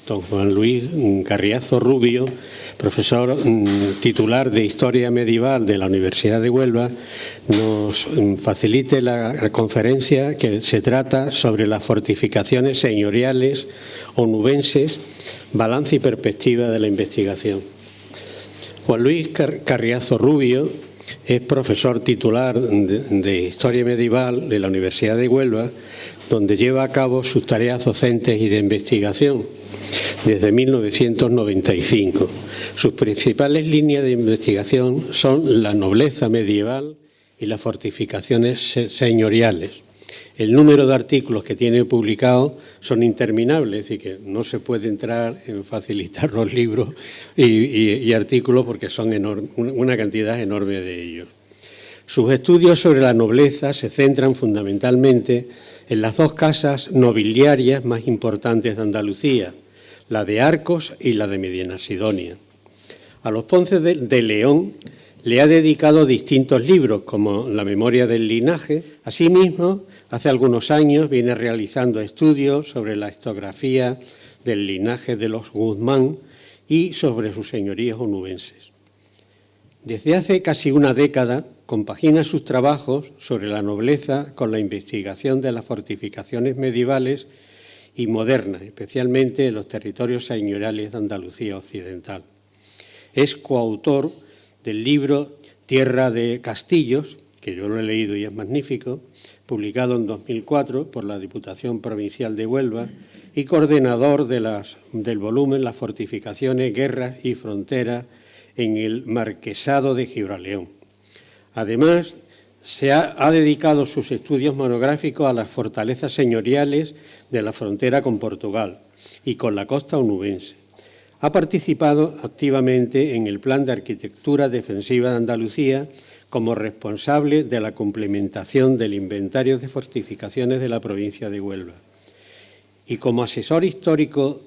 Don Juan Luis Carriazo Rubio, profesor titular de Historia Medieval de la Universidad de Huelva, nos facilite la conferencia que se trata sobre las fortificaciones señoriales onubenses, balance y perspectiva de la investigación. Juan Luis Carriazo Rubio es profesor titular de Historia Medieval de la Universidad de Huelva, donde lleva a cabo sus tareas docentes y de investigación desde 1995. Sus principales líneas de investigación son la nobleza medieval y las fortificaciones señoriales. El número de artículos que tiene publicados son interminables y que no se puede entrar en facilitar los libros y artículos porque son una cantidad enorme de ellos. Sus estudios sobre la nobleza se centran fundamentalmente en las dos casas nobiliarias más importantes de Andalucía, la de Arcos y la de Medina Sidonia. A los Ponce de León le ha dedicado distintos libros, como La memoria del linaje. Asimismo, hace algunos años viene realizando estudios sobre la historiografía del linaje de los Guzmán y sobre sus señoríos onubenses. Desde hace casi una década compagina sus trabajos sobre la nobleza con la investigación de las fortificaciones medievales y modernas, especialmente en los territorios señoriales de Andalucía Occidental. Es coautor del libro Tierra de Castillos, que yo lo he leído y es magnífico, publicado en 2004 por la Diputación Provincial de Huelva y coordenador del volumen Las fortificaciones, guerras y fronteras en el Marquesado de Gibraleón. Además, ha dedicado sus estudios monográficos a las fortalezas señoriales de la frontera con Portugal y con la costa onubense. Ha participado activamente en el Plan de Arquitectura Defensiva de Andalucía como responsable de la complementación del inventario de fortificaciones de la provincia de Huelva y como asesor histórico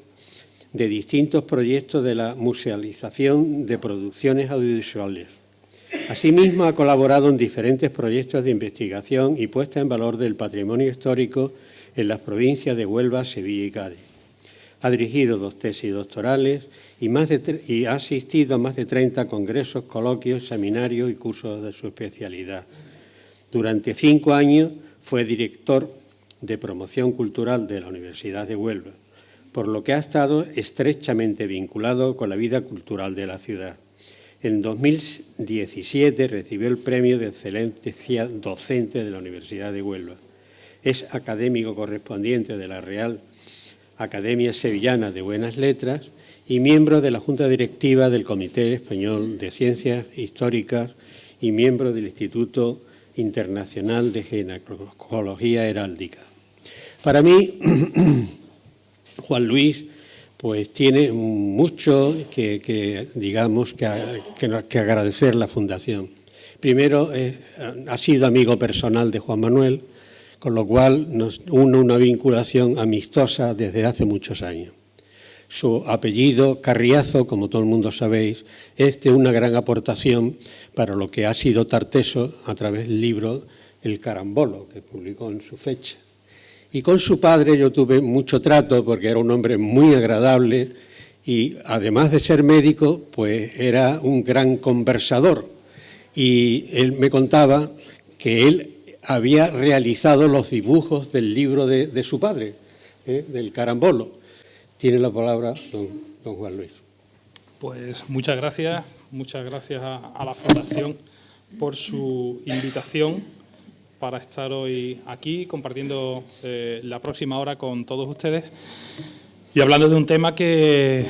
de distintos proyectos de la musealización de producciones audiovisuales. Asimismo, ha colaborado en diferentes proyectos de investigación y puesta en valor del patrimonio histórico en las provincias de Huelva, Sevilla y Cádiz. Ha dirigido 2 tesis doctorales y ha asistido a más de 30 congresos, coloquios, seminarios y cursos de su especialidad. Durante 5 años fue director de promoción cultural de la Universidad de Huelva, por lo que ha estado estrechamente vinculado con la vida cultural de la ciudad. En 2017 recibió el Premio de Excelencia Docente de la Universidad de Huelva. Es académico correspondiente de la Real Academia Sevillana de Buenas Letras y miembro de la Junta Directiva del Comité Español de Ciencias Históricas y miembro del Instituto Internacional de Ginecología Heráldica. Para mí, Juan Luis pues tiene mucho que agradecer la Fundación. Primero, ha sido amigo personal de Juan Manuel, con lo cual nos une una vinculación amistosa desde hace muchos años. Su apellido, Carriazo, como todo el mundo sabéis, es de una gran aportación para lo que ha sido Tarteso a través del libro El Carambolo, que publicó en su fecha. Y con su padre yo tuve mucho trato porque era un hombre muy agradable y además de ser médico, pues era un gran conversador. Y él me contaba que él había realizado los dibujos del libro de su padre, del Carambolo. Tiene la palabra don Juan Luis. Pues muchas gracias a la Fundación por su invitación para estar hoy aquí compartiendo la próxima hora con todos ustedes y hablando de un tema que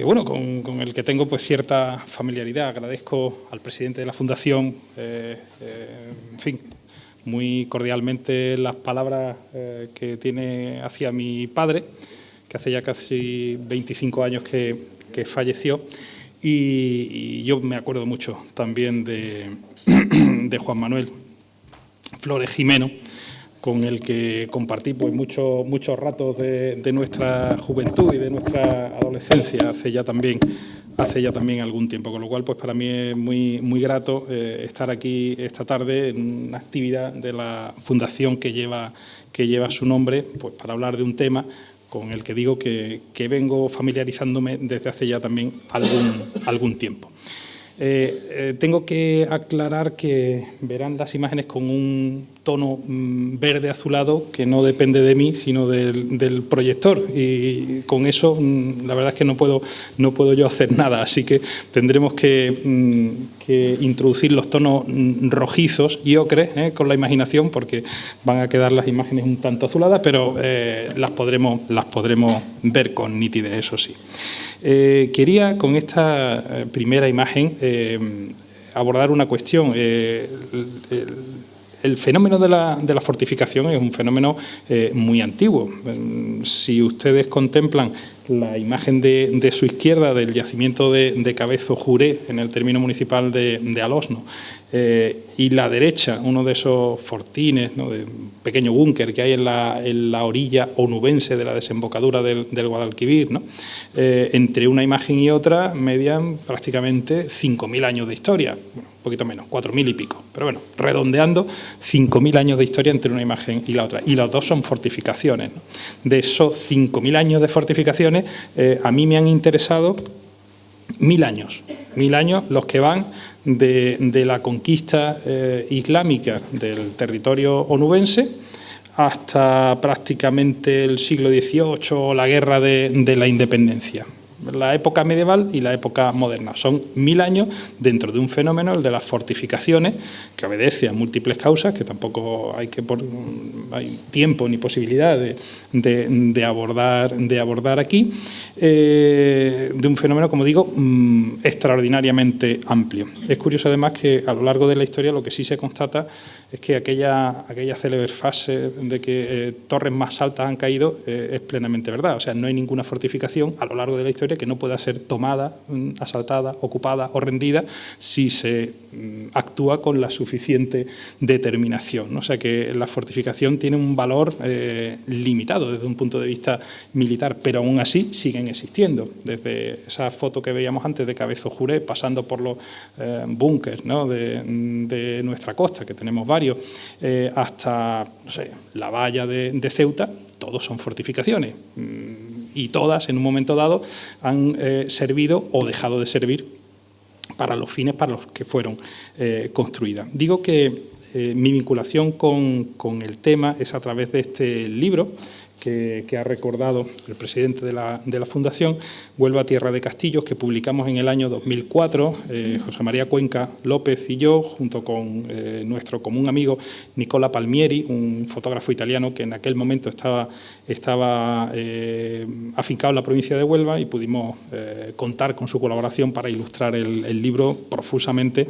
bueno, con el que tengo pues cierta familiaridad. Agradezco al presidente de la Fundación, en fin, muy cordialmente las palabras que tiene hacia mi padre, que hace ya casi 25 años que falleció, y yo me acuerdo mucho también de Juan Manuel Flores Jimeno, con el que compartí pues muchos ratos de nuestra juventud y de nuestra adolescencia hace ya también algún tiempo, con lo cual pues para mí es muy grato estar aquí esta tarde en una actividad de la fundación que lleva su nombre, pues para hablar de un tema con el que digo que vengo familiarizándome desde hace ya también algún tiempo. Tengo que aclarar que verán las imágenes con un tono verde azulado que no depende de mí, sino del proyector, y con eso la verdad es que no puedo yo hacer nada, así que tendremos que introducir los tonos rojizos y ocres con la imaginación, porque van a quedar las imágenes un tanto azuladas, pero las podremos ver con nitidez, eso sí. Quería con esta primera imagen abordar una cuestión. El fenómeno de la fortificación es un fenómeno muy antiguo. Si ustedes contemplan la imagen de su izquierda del yacimiento de Cabezo Juré en el término municipal de Alosno, y la derecha, uno de esos fortines, ¿no?, de un pequeño búnker que hay en la orilla onubense de la desembocadura del Guadalquivir, ¿no? Entre una imagen y otra median prácticamente 5.000 años de historia, bueno, un poquito menos, 4.000 y pico, pero bueno, redondeando, 5.000 años de historia entre una imagen y la otra, y las dos son fortificaciones, ¿no? De esos 5.000 años de fortificaciones, a mí me han interesado 1.000 años los que van de la conquista islámica del territorio onubense hasta prácticamente el siglo XVIII, la guerra de la independencia. La época medieval y la época moderna. Son 1.000 años dentro de un fenómeno, el de las fortificaciones, que obedece a múltiples causas, que tampoco hay tiempo ni posibilidad de abordar aquí, de un fenómeno, como digo, extraordinariamente amplio. Es curioso además que a lo largo de la historia lo que sí se constata es que aquella célebre fase de que torres más altas han caído es plenamente verdad. O sea, no hay ninguna fortificación a lo largo de la historia que no pueda ser tomada, asaltada, ocupada o rendida si se actúa con la suficiente determinación, ¿no? O sea que la fortificación tiene un valor limitado desde un punto de vista militar, pero aún así siguen existiendo. Desde esa foto que veíamos antes de Cabezo Juré, pasando por los búnkers, ¿no?, de nuestra costa, que tenemos varios, hasta, no sé, la valla de Ceuta, todos son fortificaciones. Y todas, en un momento dado, han servido o dejado de servir para los fines para los que fueron construidas. Digo que mi vinculación con el tema es a través de este libro que ha recordado el presidente de la Fundación, Huelva Tierra de Castillos, que publicamos en el año 2004, José María Cuenca López y yo, junto con nuestro común amigo Nicola Palmieri, un fotógrafo italiano que en aquel momento estaba afincado en la provincia de Huelva, y pudimos contar con su colaboración para ilustrar el libro profusamente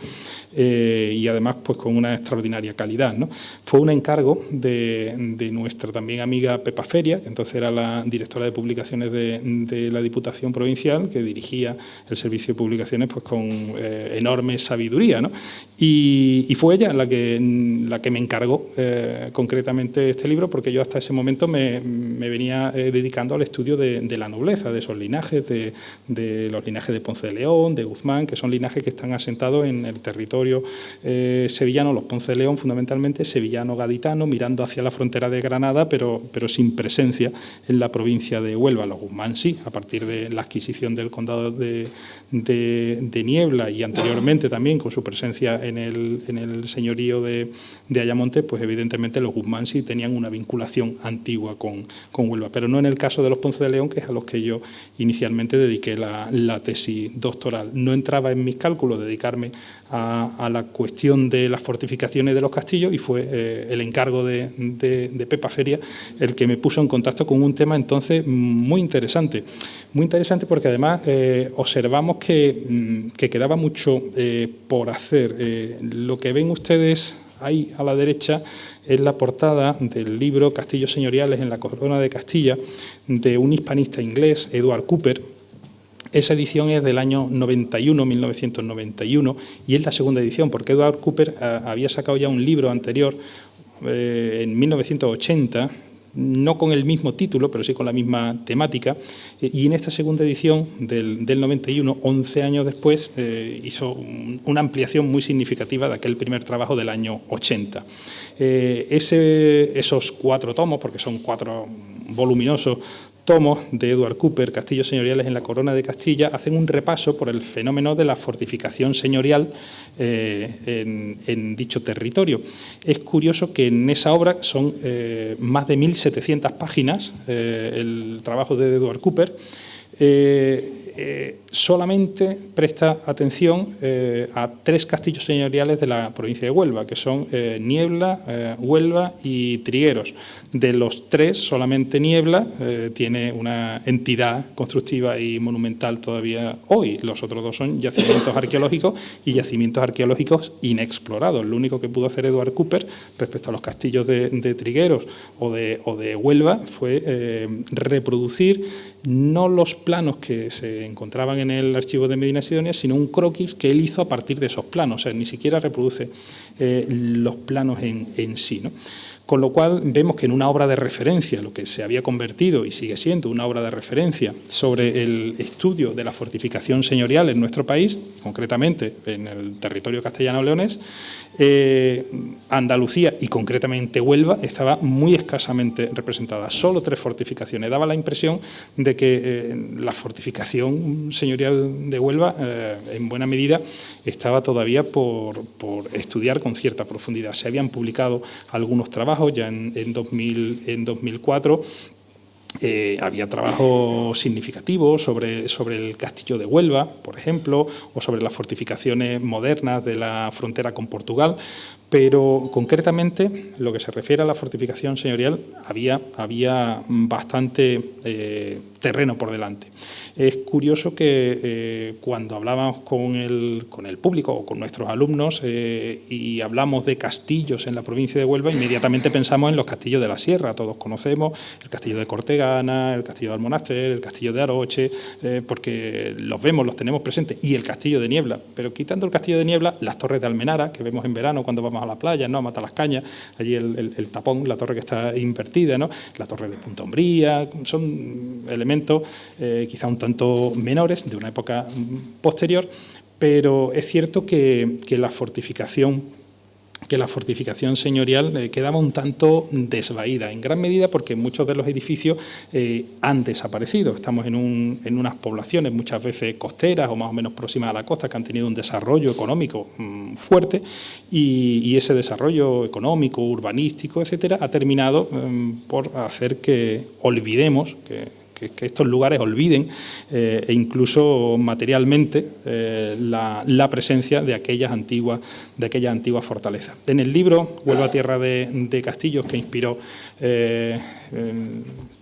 y además pues con una extraordinaria calidad, ¿no? Fue un encargo de nuestra también amiga Pepa Feria, que entonces era la directora de publicaciones de la Diputación Provincial, que dirigía el servicio de publicaciones pues con enorme sabiduría, ¿no? Y fue ella la que me encargó concretamente este libro, porque yo hasta ese momento me venía dedicando al estudio de la nobleza, de esos linajes, de los linajes de Ponce de León, de Guzmán, que son linajes que están asentados en el territorio sevillano, los Ponce de León fundamentalmente, sevillano-gaditano, mirando hacia la frontera de Granada, pero sin presencia en la provincia de Huelva. Los Guzmán sí, a partir de la adquisición del condado de Niebla y anteriormente también con su presencia en el señorío de Ayamonte, pues evidentemente los Guzmán sí tenían una vinculación antigua con Huelva, pero no en el caso de los Ponce de León, que es a los que yo inicialmente dediqué la tesis doctoral. No entraba en mis cálculos dedicarme a la cuestión de las fortificaciones de los castillos, y fue el encargo de Pepa Feria el que me puso en contacto con un tema entonces muy interesante porque además observamos que quedaba mucho por hacer. Lo que ven ustedes ahí a la derecha es la portada del libro Castillos señoriales en la corona de Castilla, de un hispanista inglés, Edward Cooper. Esa edición es del año 1991, y es la segunda edición, porque Edward Cooper había sacado ya un libro anterior en 1980, no con el mismo título, pero sí con la misma temática, y en esta segunda edición del 91, 11 años después, hizo una ampliación muy significativa de aquel primer trabajo del año 80. Esos 4 tomos, porque son 4 voluminosos tomos de Edward Cooper, Castillos señoriales en la Corona de Castilla, hacen un repaso por el fenómeno de la fortificación señorial en dicho territorio. Es curioso que en esa obra son más de 1.700 páginas, el trabajo de Edward Cooper. Solamente presta atención a 3 castillos señoriales de la provincia de Huelva, que son Niebla, Huelva y Trigueros. De los 3, solamente Niebla tiene una entidad constructiva y monumental todavía hoy. Los otros 2 son yacimientos arqueológicos y yacimientos arqueológicos inexplorados. Lo único que pudo hacer Edward Cooper respecto a los castillos de Trigueros o de Huelva fue reproducir no los planos que se encontraban en el archivo de Medina Sidonia, sino un croquis que él hizo a partir de esos planos. O sea, ni siquiera reproduce los planos en sí, ¿no? Con lo cual vemos que en una obra de referencia, lo que se había convertido y sigue siendo una obra de referencia sobre el estudio de la fortificación señorial en nuestro país, concretamente en el territorio castellano-leonés, Andalucía y concretamente Huelva estaba muy escasamente representada. Solo 3 fortificaciones. Daba la impresión de que la fortificación señorial de Huelva, en buena medida, estaba todavía por estudiar con cierta profundidad. Se habían publicado algunos trabajos ya en 2004. Había trabajos significativos sobre el castillo de Huelva, por ejemplo, o sobre las fortificaciones modernas de la frontera con Portugal, pero concretamente, lo que se refiere a la fortificación señorial, había bastante terreno por delante. Es curioso que cuando hablábamos con el público o con nuestros alumnos y hablamos de castillos en la provincia de Huelva, inmediatamente pensamos en los castillos de la Sierra. Todos conocemos el castillo de Cortegana, el castillo de Almonaster, el castillo de Aroche, porque los vemos, los tenemos presentes, y el castillo de Niebla. Pero quitando el castillo de Niebla, las torres de Almenara, que vemos en verano cuando vamos a la playa, ¿no?, a Matalascañas, allí el tapón, la torre que está invertida, ¿no?, la torre de Punta Umbría, son elementos quizá un tanto menores de una época posterior, pero es cierto que la fortificación señorial quedaba un tanto desvaída, en gran medida porque muchos de los edificios han desaparecido. Estamos en unas poblaciones muchas veces costeras o más o menos próximas a la costa que han tenido un desarrollo económico fuerte y ese desarrollo económico, urbanístico, etcétera, ha terminado por hacer que olvidemos, que estos lugares olviden e incluso materialmente la presencia de aquellas antiguas fortalezas. En el libro Huelva, tierra de castillos, que inspiró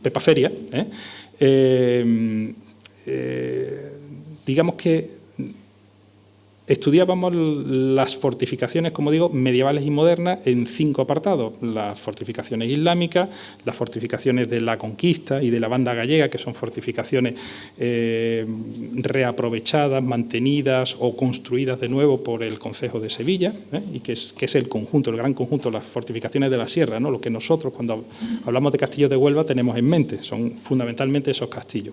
Pepa Feria, digamos que estudiábamos las fortificaciones, como digo, medievales y modernas en 5 apartados. Las fortificaciones islámicas, las fortificaciones de la conquista y de la banda gallega, que son fortificaciones reaprovechadas, mantenidas o construidas de nuevo por el Concejo de Sevilla, y que es el conjunto, el gran conjunto, las fortificaciones de la Sierra, ¿no?, lo que nosotros cuando hablamos de castillos de Huelva tenemos en mente, son fundamentalmente esos castillos.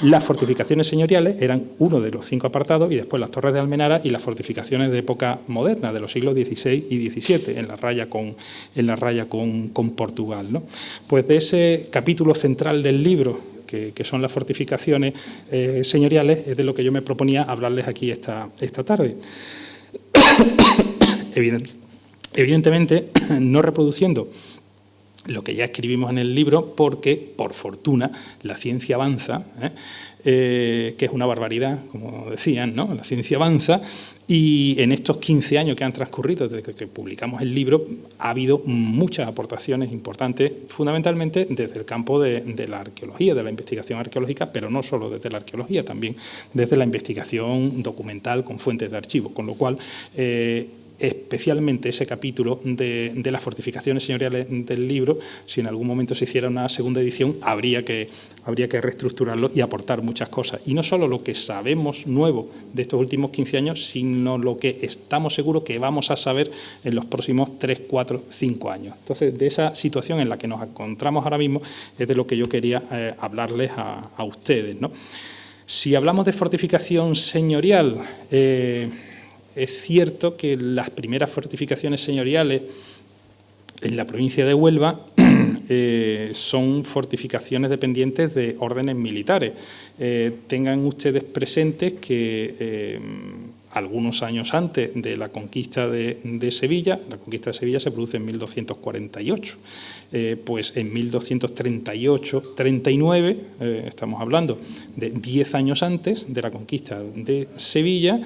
Las fortificaciones señoriales eran uno de los 5 apartados y después las torres de Almenara y las fortificaciones de época moderna, de los siglos XVI y XVII, en la raya con Portugal, ¿no? Pues de ese capítulo central del libro, que son las fortificaciones señoriales, es de lo que yo me proponía hablarles aquí esta tarde. Evidentemente, no reproduciendo lo que ya escribimos en el libro, porque, por fortuna, la ciencia avanza, que es una barbaridad, como decían, ¿no? La ciencia avanza y en estos 15 años que han transcurrido desde que publicamos el libro ha habido muchas aportaciones importantes, fundamentalmente desde el campo de la arqueología, de la investigación arqueológica, pero no solo desde la arqueología, también desde la investigación documental con fuentes de archivo, con lo cual especialmente ese capítulo de las fortificaciones señoriales del libro, si en algún momento se hiciera una segunda edición, habría que reestructurarlo y aportar muchas cosas. Y no solo lo que sabemos nuevo de estos últimos 15 años, sino lo que estamos seguros que vamos a saber en los próximos 3, 4, 5 años. Entonces, de esa situación en la que nos encontramos ahora mismo es de lo que yo quería hablarles a ustedes, ¿no? Si hablamos de fortificación señorial, es cierto que las primeras fortificaciones señoriales en la provincia de Huelva son fortificaciones dependientes de órdenes militares. Tengan ustedes presentes que algunos años antes de la conquista de Sevilla, la conquista de Sevilla se produce en 1248, pues en 1238-39, estamos hablando de 10 años antes de la conquista de Sevilla,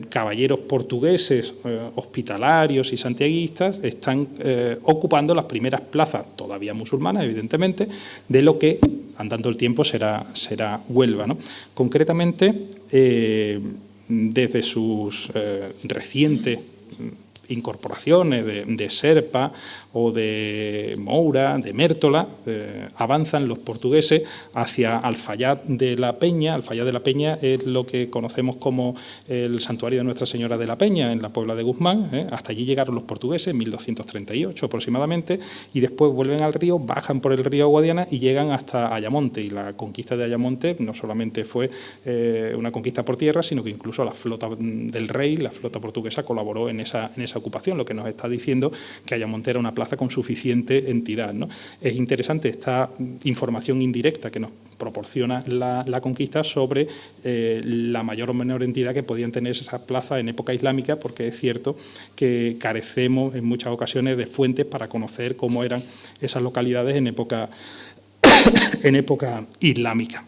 caballeros portugueses, hospitalarios y santiaguistas están ocupando las primeras plazas, todavía musulmanas, evidentemente, de lo que, andando el tiempo, será Huelva, ¿no? Concretamente, desde sus recientes incorporaciones de Serpa o de Moura, de Mértola, avanzan los portugueses hacia Alfayat de la Peña. Alfayat de la Peña es lo que conocemos como el santuario de Nuestra Señora de la Peña, en la Puebla de Guzmán. Hasta allí llegaron los portugueses en 1238 aproximadamente, y después vuelven al río, bajan por el río Guadiana y llegan hasta Ayamonte. Y la conquista de Ayamonte no solamente fue una conquista por tierra, sino que incluso la flota del rey, la flota portuguesa, colaboró en esa ocupación, lo que nos está diciendo que Ayamonte era una plaza con suficiente entidad, ¿no? Es interesante esta información indirecta que nos proporciona la conquista sobre la mayor o menor entidad que podían tener esas plazas en época islámica, porque es cierto que carecemos en muchas ocasiones de fuentes para conocer cómo eran esas localidades en época islámica.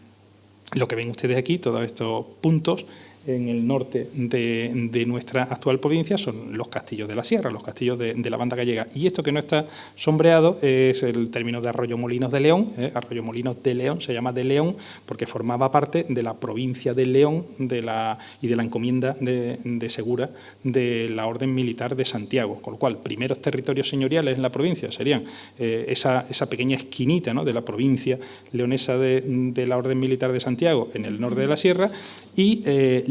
Lo que ven ustedes aquí, todos estos puntos en el norte de nuestra actual provincia, son los castillos de la sierra, los castillos de la banda gallega. Y esto que no está sombreado es el término de Arroyomolinos de León. Arroyomolinos de León se llama de León porque formaba parte de la provincia de León y de la encomienda de Segura de la Orden Militar de Santiago. Con lo cual, primeros territorios señoriales en la provincia serían esa pequeña esquinita, ¿no?, de la provincia leonesa de la Orden Militar de Santiago en el norte de la sierra, y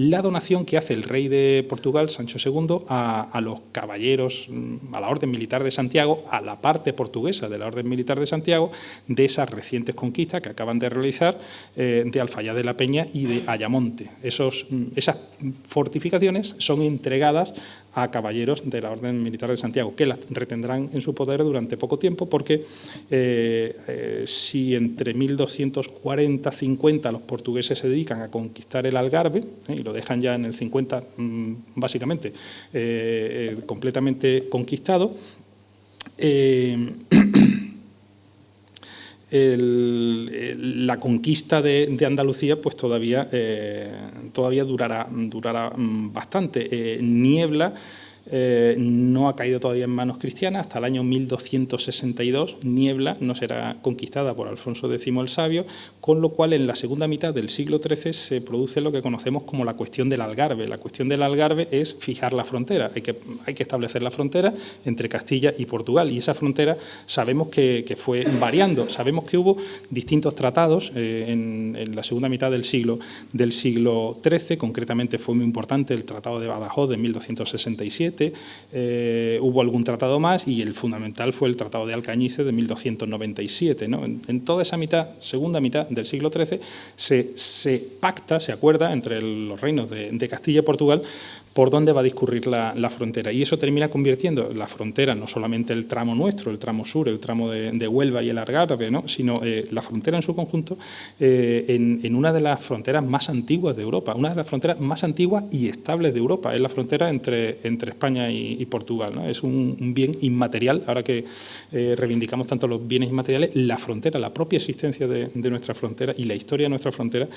la donación que hace el rey de Portugal, Sancho II, a los caballeros, a la Orden Militar de Santiago, a la parte portuguesa de la Orden Militar de Santiago, de esas recientes conquistas que acaban de realizar de Alfayat de la Peña y de Ayamonte. Esas fortificaciones son entregadas a caballeros de la Orden Militar de Santiago, que las retendrán en su poder durante poco tiempo, porque si entre 1240-50 los portugueses se dedican a conquistar el Algarve, y lo dejan ya en el 50 básicamente completamente conquistado, la conquista de Andalucía pues todavía durará bastante. Niebla no ha caído todavía en manos cristianas. Hasta el año 1262 Niebla no será conquistada por Alfonso X el Sabio, con lo cual en la segunda mitad del siglo XIII se produce lo que conocemos como la cuestión del Algarve. La cuestión del Algarve es fijar la frontera. Hay que establecer la frontera entre Castilla y Portugal, y esa frontera sabemos que fue variando. Sabemos que hubo distintos tratados en la segunda mitad del siglo XIII. Concretamente fue muy importante el Tratado de Badajoz de 1267. Hubo algún tratado más, y el fundamental fue el Tratado de Alcañices de 1297, ¿no? En toda esa segunda mitad del siglo XIII se pacta, se acuerda entre los reinos de Castilla y Portugal por dónde va a discurrir la frontera, y eso termina convirtiendo la frontera, no solamente el tramo nuestro, el tramo sur, el tramo de Huelva y el Algarve, ¿no?, sino la frontera en su conjunto, en una de las fronteras más antiguas de Europa, una de las fronteras más antiguas y estables de Europa. Es la frontera entre España y Portugal, ¿no? Es un bien inmaterial. Ahora que reivindicamos tanto los bienes inmateriales, la frontera, la propia existencia de nuestra frontera y la historia de nuestra frontera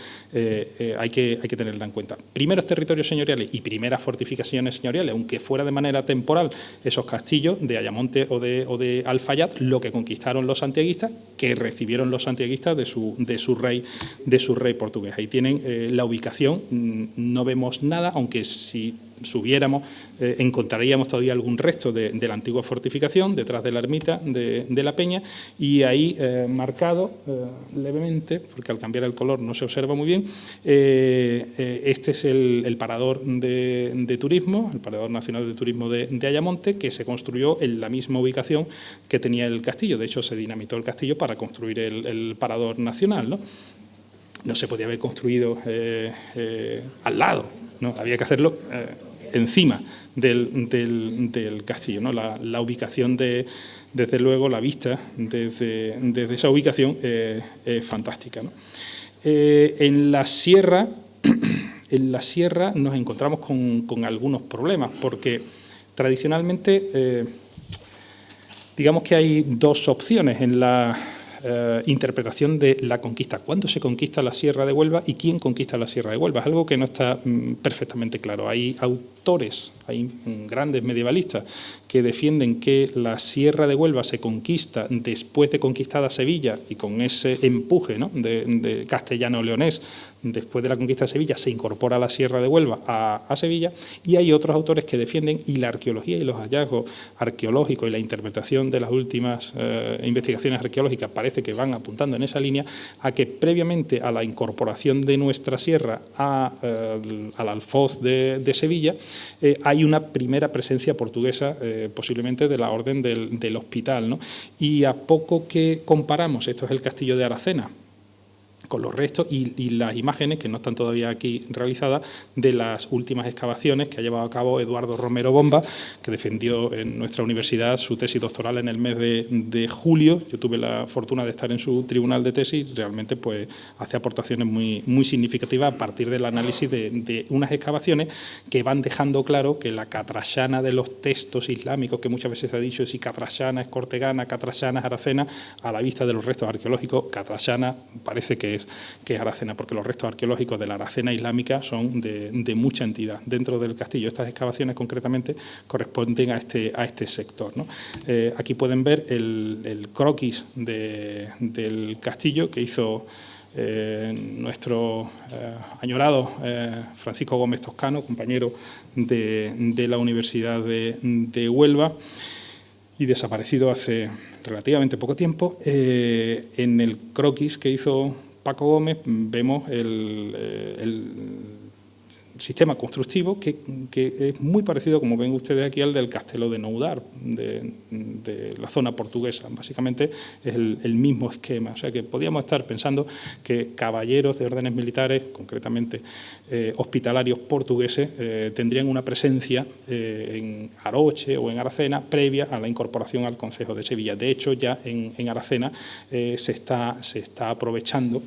hay que tenerla en cuenta. Primeros territorios señoriales y primeras fortificaciones señoriales, aunque fuera de manera temporal, esos castillos de Ayamonte o de Alfayat, lo que conquistaron los santiaguistas, que recibieron los santiaguistas de su rey portugués. Ahí tienen la ubicación. No vemos nada, aunque si subiéramos encontraríamos todavía algún resto de la antigua fortificación detrás de la ermita de la Peña, y ahí marcado levemente, porque al cambiar el color no se observa muy bien, este es el parador de turismo, el parador nacional de turismo de Ayamonte, que se construyó en la misma ubicación que tenía el castillo. De hecho, se dinamitó el castillo para construir el parador nacional, ¿no? No se podía haber construido al lado, ¿no? Había que hacerlo encima del castillo, ¿no? La ubicación desde luego, la vista desde esa ubicación es fantástica, ¿no? En la sierra nos encontramos con algunos problemas, porque tradicionalmente digamos que hay dos opciones en la interpretación de la conquista. ¿Cuándo se conquista la Sierra de Huelva y quién conquista la Sierra de Huelva? Es algo que no está perfectamente claro. Hay autores, hay grandes medievalistas que defienden que la Sierra de Huelva se conquista después de conquistada Sevilla y con ese empuje, ¿no?, de castellano-leonés. Después de la conquista de Sevilla se incorpora la Sierra de Huelva a Sevilla, y hay otros autores que defienden, y la arqueología y los hallazgos arqueológicos y la interpretación de las últimas investigaciones arqueológicas parece que van apuntando en esa línea, a que previamente a la incorporación de nuestra sierra al alfoz de Sevilla hay una primera presencia portuguesa, posiblemente de la Orden del Hospital, ¿no? Y a poco que comparamos, esto es el castillo de Aracena, con los restos y las imágenes, que no están todavía aquí realizadas, de las últimas excavaciones que ha llevado a cabo Eduardo Romero Bomba, que defendió en nuestra universidad su tesis doctoral en el mes de julio. Yo tuve la fortuna de estar en su tribunal de tesis. Realmente pues hace aportaciones muy significativas a partir del análisis de unas excavaciones que van dejando claro que la catrachana de los textos islámicos, que muchas veces se ha dicho si catrachana es cortegana, catrachana es Aracena, a la vista de los restos arqueológicos, catrachana parece que es Aracena, porque los restos arqueológicos de la Aracena islámica son de mucha entidad dentro del castillo. Estas excavaciones concretamente corresponden a este sector, ¿no? Aquí pueden ver el croquis del castillo que hizo nuestro añorado Francisco Gómez Toscano, compañero de la Universidad de Huelva, y desaparecido hace relativamente poco tiempo. En el croquis que hizo Paco Gómez vemos el sistema constructivo que es muy parecido, como ven ustedes aquí, al del Castelo de Noudar, de la zona portuguesa. Básicamente es el mismo esquema. O sea que podríamos estar pensando que caballeros de órdenes militares, concretamente hospitalarios portugueses, tendrían una presencia en Aroche o en Aracena previa a la incorporación al Concejo de Sevilla. De hecho, ya en Aracena se está aprovechando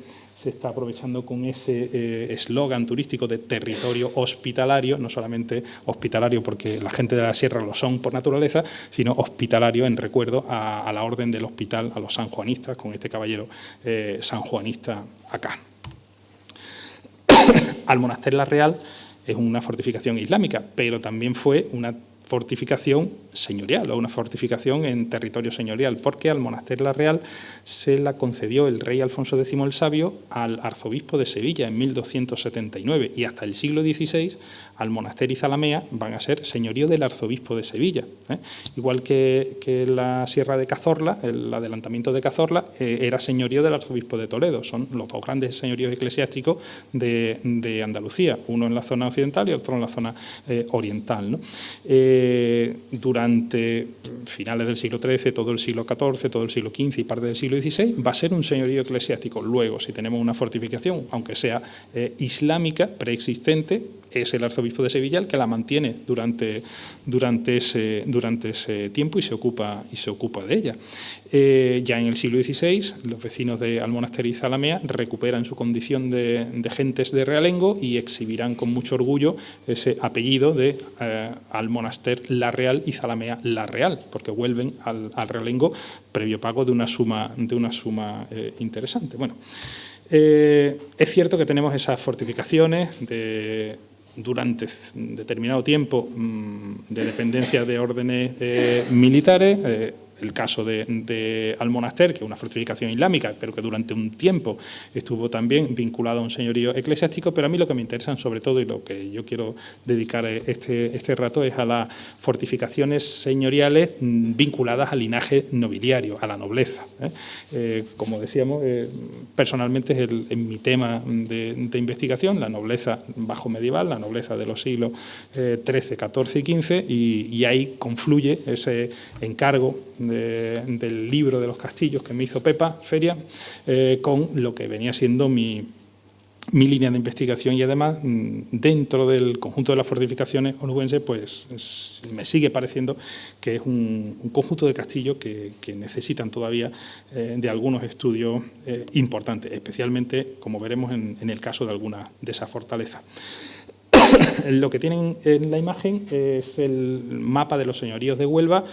con ese eslogan turístico de territorio hospitalario, no solamente hospitalario porque la gente de la sierra lo son por naturaleza, sino hospitalario en recuerdo a la Orden del Hospital, a los sanjuanistas, con este caballero sanjuanista acá. Almonaster la Real es una fortificación islámica, pero también fue una fortificación señorial o una fortificación en territorio señorial, porque Almonaster la Real se la concedió el rey Alfonso X el Sabio al arzobispo de Sevilla en 1279, y hasta el siglo XVI Almonaster y Zalamea van a ser señorío del arzobispo de Sevilla. Igual que la Sierra de Cazorla, el adelantamiento de Cazorla era señorío del arzobispo de Toledo. Son los dos grandes señoríos eclesiásticos de Andalucía, uno en la zona occidental y otro en la zona oriental, ¿no? Durante finales del siglo XIII, todo el siglo XIV, todo el siglo XV y parte del siglo XVI, va a ser un señorío eclesiástico. Luego, si tenemos una fortificación, aunque sea islámica, preexistente, es el arzobispo de Sevilla el que la mantiene durante ese tiempo y se ocupa de ella. Ya en el siglo XVI, los vecinos de Almonaster y Zalamea recuperan su condición de gentes de realengo y exhibirán con mucho orgullo ese apellido de Almonaster la Real y Zalamea la Real, porque vuelven al realengo previo pago de una suma interesante. Bueno, es cierto que tenemos esas fortificaciones durante determinado tiempo de dependencia de órdenes militares. El caso de Almonaster, que es una fortificación islámica, pero que durante un tiempo estuvo también vinculado a un señorío eclesiástico. Pero a mí lo que me interesan sobre todo, y lo que yo quiero dedicar este rato, es a las fortificaciones señoriales vinculadas al linaje nobiliario, a la nobleza. Como decíamos, personalmente es mi tema de investigación, la nobleza bajo medieval, la nobleza de los siglos XIII, XIV y XV, y ahí confluye ese encargo del libro de los castillos que me hizo Pepa Feria con lo que venía siendo mi mi línea de investigación y además dentro del conjunto de las fortificaciones onubenses pues me sigue pareciendo que es un conjunto de castillos que necesitan todavía de algunos estudios importantes, especialmente como veremos en el caso de algunas de esas fortalezas. Lo que tienen en la imagen es el mapa de los señoríos de Huelva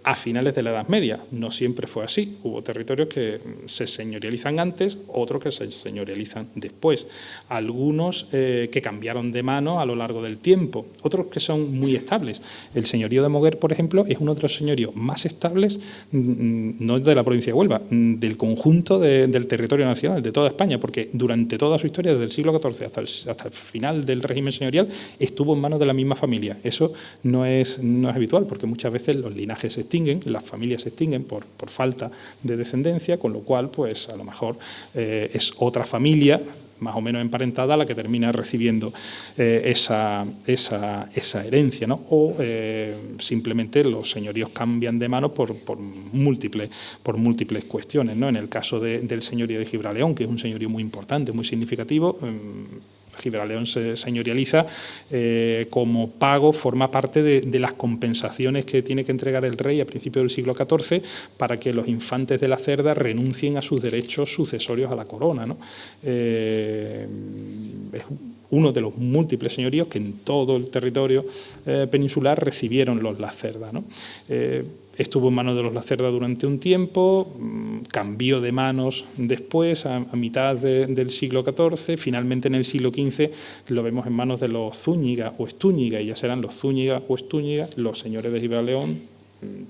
a finales de la Edad Media. No siempre fue así. Hubo territorios que se señorializan antes, otros que se señorializan después. Algunos que cambiaron de mano a lo largo del tiempo, otros que son muy estables. El señorío de Moguer, por ejemplo, es uno de los señoríos más estables, no de la provincia de Huelva, del conjunto del territorio nacional, de toda España, porque durante toda su historia, desde el siglo XIV hasta el final del régimen señorial, estuvo en manos de la misma familia. Eso no es habitual, porque muchas veces los linajes se extinguen, las familias se extinguen por falta de descendencia, con lo cual, pues a lo mejor es otra familia más o menos emparentada la que termina recibiendo esa herencia, ¿no? O simplemente los señoríos cambian de mano por múltiples cuestiones, ¿no? En el caso del señorío de Gibraleón, que es un señorío muy importante, muy significativo, Gibraleón se señorializa como pago, forma parte de las compensaciones que tiene que entregar el rey a principios del siglo XIV para que los infantes de la Cerda renuncien a sus derechos sucesorios a la corona, ¿no? Es uno de los múltiples señoríos que en todo el territorio peninsular recibieron los Lacerda, ¿no? Estuvo en manos de los Lacerda durante un tiempo, cambió de manos después, a mitad del siglo XIV, finalmente en el siglo XV lo vemos en manos de los Zúñiga o Estúñiga, y ya serán los Zúñiga o Estúñiga, los señores de Gibraleón,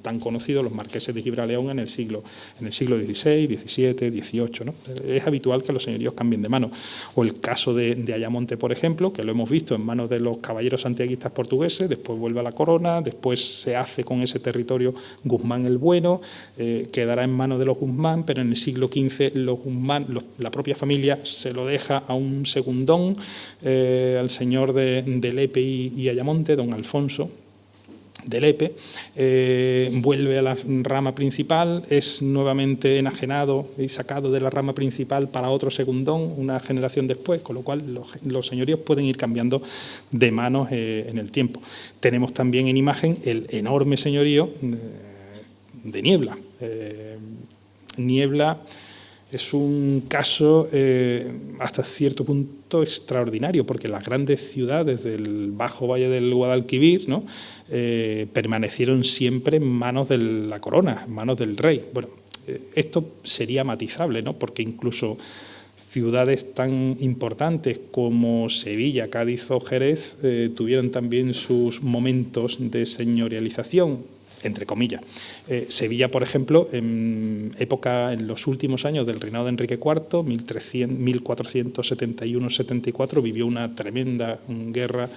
tan conocidos, los marqueses de Gibraleón en el siglo XVI, XVII, XVIII, ¿no? Es habitual que los señoríos cambien de mano. O el caso de Ayamonte, por ejemplo, que lo hemos visto en manos de los caballeros santiaguistas portugueses, después vuelve a la corona, después se hace con ese territorio Guzmán el Bueno, quedará en manos de los Guzmán, pero en el siglo XV los Guzmán, la propia familia se lo deja a un segundón, al señor de Lepe y Ayamonte, don Alfonso de Lepe, vuelve a la rama principal, es nuevamente enajenado y sacado de la rama principal para otro segundón una generación después, con lo cual los señoríos pueden ir cambiando de manos en el tiempo. Tenemos también en imagen el enorme señorío de Niebla. Niebla es un caso hasta cierto punto extraordinario, porque las grandes ciudades del Bajo Valle del Guadalquivir, ¿no?, permanecieron siempre en manos de la corona, en manos del rey. Bueno, esto sería matizable, ¿no?, porque incluso ciudades tan importantes como Sevilla, Cádiz o Jerez tuvieron también sus momentos de señorialización, entre comillas. Sevilla, por ejemplo, en los últimos años del reinado de Enrique IV, 1471-74, vivió una tremenda guerra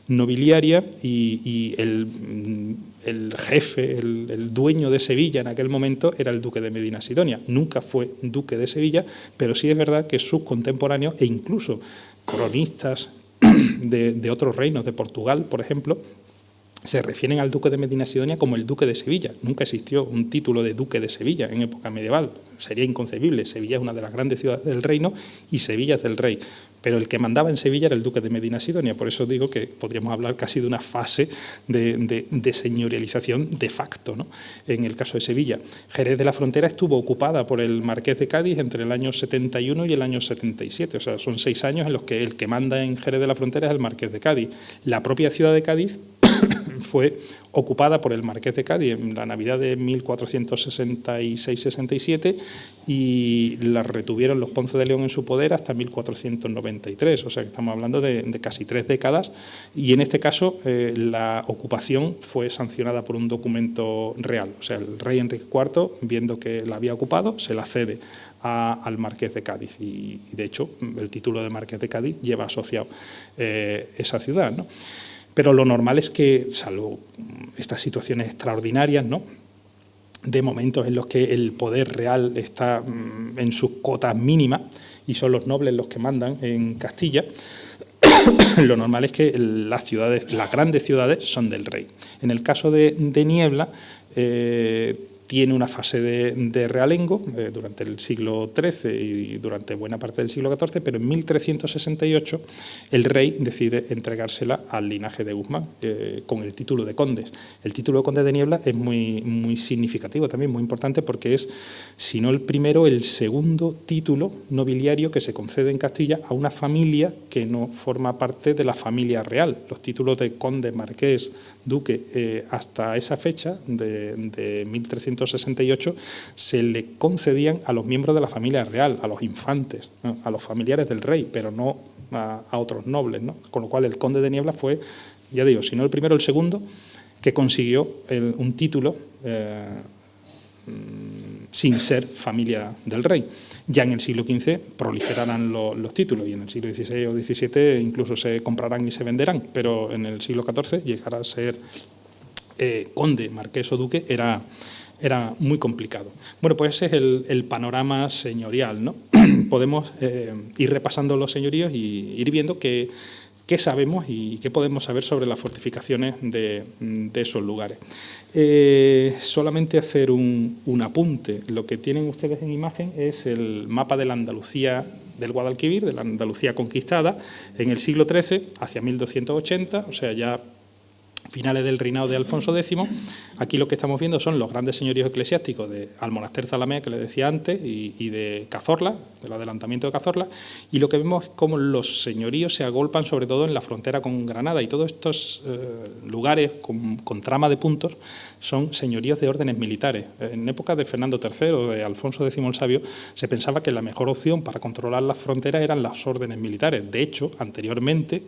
nobiliaria y el jefe, el dueño de Sevilla en aquel momento era el duque de Medina Sidonia. Nunca fue duque de Sevilla, pero sí es verdad que sus contemporáneos e incluso cronistas de otros reinos, de Portugal, por ejemplo, se refieren al duque de Medina Sidonia como el duque de Sevilla. Nunca existió un título de duque de Sevilla en época medieval. Sería inconcebible. Sevilla es una de las grandes ciudades del reino y Sevilla es del rey. Pero el que mandaba en Sevilla era el duque de Medina Sidonia. Por eso digo que podríamos hablar casi de una fase de señorialización de facto, ¿no?, en el caso de Sevilla. Jerez de la Frontera estuvo ocupada por el marqués de Cádiz entre el año 71 y el año 77. O sea, son 6 años en los que el que manda en Jerez de la Frontera es el marqués de Cádiz. La propia ciudad de Cádiz fue ocupada por el marqués de Cádiz en la Navidad de 1466-67 y la retuvieron los Ponce de León en su poder hasta 1493, o sea que estamos hablando de casi 3 décadas, y en este caso la ocupación fue sancionada por un documento real, o sea, el rey Enrique IV, viendo que la había ocupado, se la cede al marqués de Cádiz y de hecho el título de marqués de Cádiz lleva asociado esa ciudad, ¿no? Pero lo normal es que, salvo estas situaciones extraordinarias, ¿no?, de momentos en los que el poder real está en sus cotas mínimas y son los nobles los que mandan en Castilla, lo normal es que las ciudades, las grandes ciudades, son del rey. En el caso de Niebla, tiene una fase de realengo durante el siglo XIII y durante buena parte del siglo XIV, pero en 1368 el rey decide entregársela al linaje de Guzmán con el título de condes. El título de conde de Niebla es muy significativo también, muy importante, porque es, si no el primero, el segundo título nobiliario que se concede en Castilla a una familia que no forma parte de la familia real. Los títulos de conde, marqués, duque, hasta esa fecha de 1368 se le concedían a los miembros de la familia real, a los infantes, ¿no?, a los familiares del rey, pero no a otros nobles, ¿no? Con lo cual el conde de Niebla fue, ya digo, si no el primero, el segundo que consiguió un título sin ser familia del rey. Ya en el siglo XV proliferarán los títulos, y en el siglo XVI o XVII incluso se comprarán y se venderán, pero en el siglo XIV llegar a ser conde, marqués o duque era muy complicado. Bueno, pues ese es el panorama señorial, ¿no? Podemos ir repasando los señoríos y ir viendo qué sabemos y qué podemos saber sobre las fortificaciones de esos lugares. Solamente hacer un apunte. Lo que tienen ustedes en imagen es el mapa de la Andalucía del Guadalquivir, de la Andalucía conquistada en el siglo XIII, hacia 1280, o sea, ya finales del reinado de Alfonso X. Aquí lo que estamos viendo son los grandes señoríos eclesiásticos de Almonaster Zalamea, que les decía antes, y de Cazorla, del adelantamiento de Cazorla, y lo que vemos es cómo los señoríos se agolpan sobre todo en la frontera con Granada, y todos estos lugares con trama de puntos son señoríos de órdenes militares. En época de Fernando III, de Alfonso X el Sabio, se pensaba que la mejor opción para controlar las fronteras eran las órdenes militares. De hecho, anteriormente,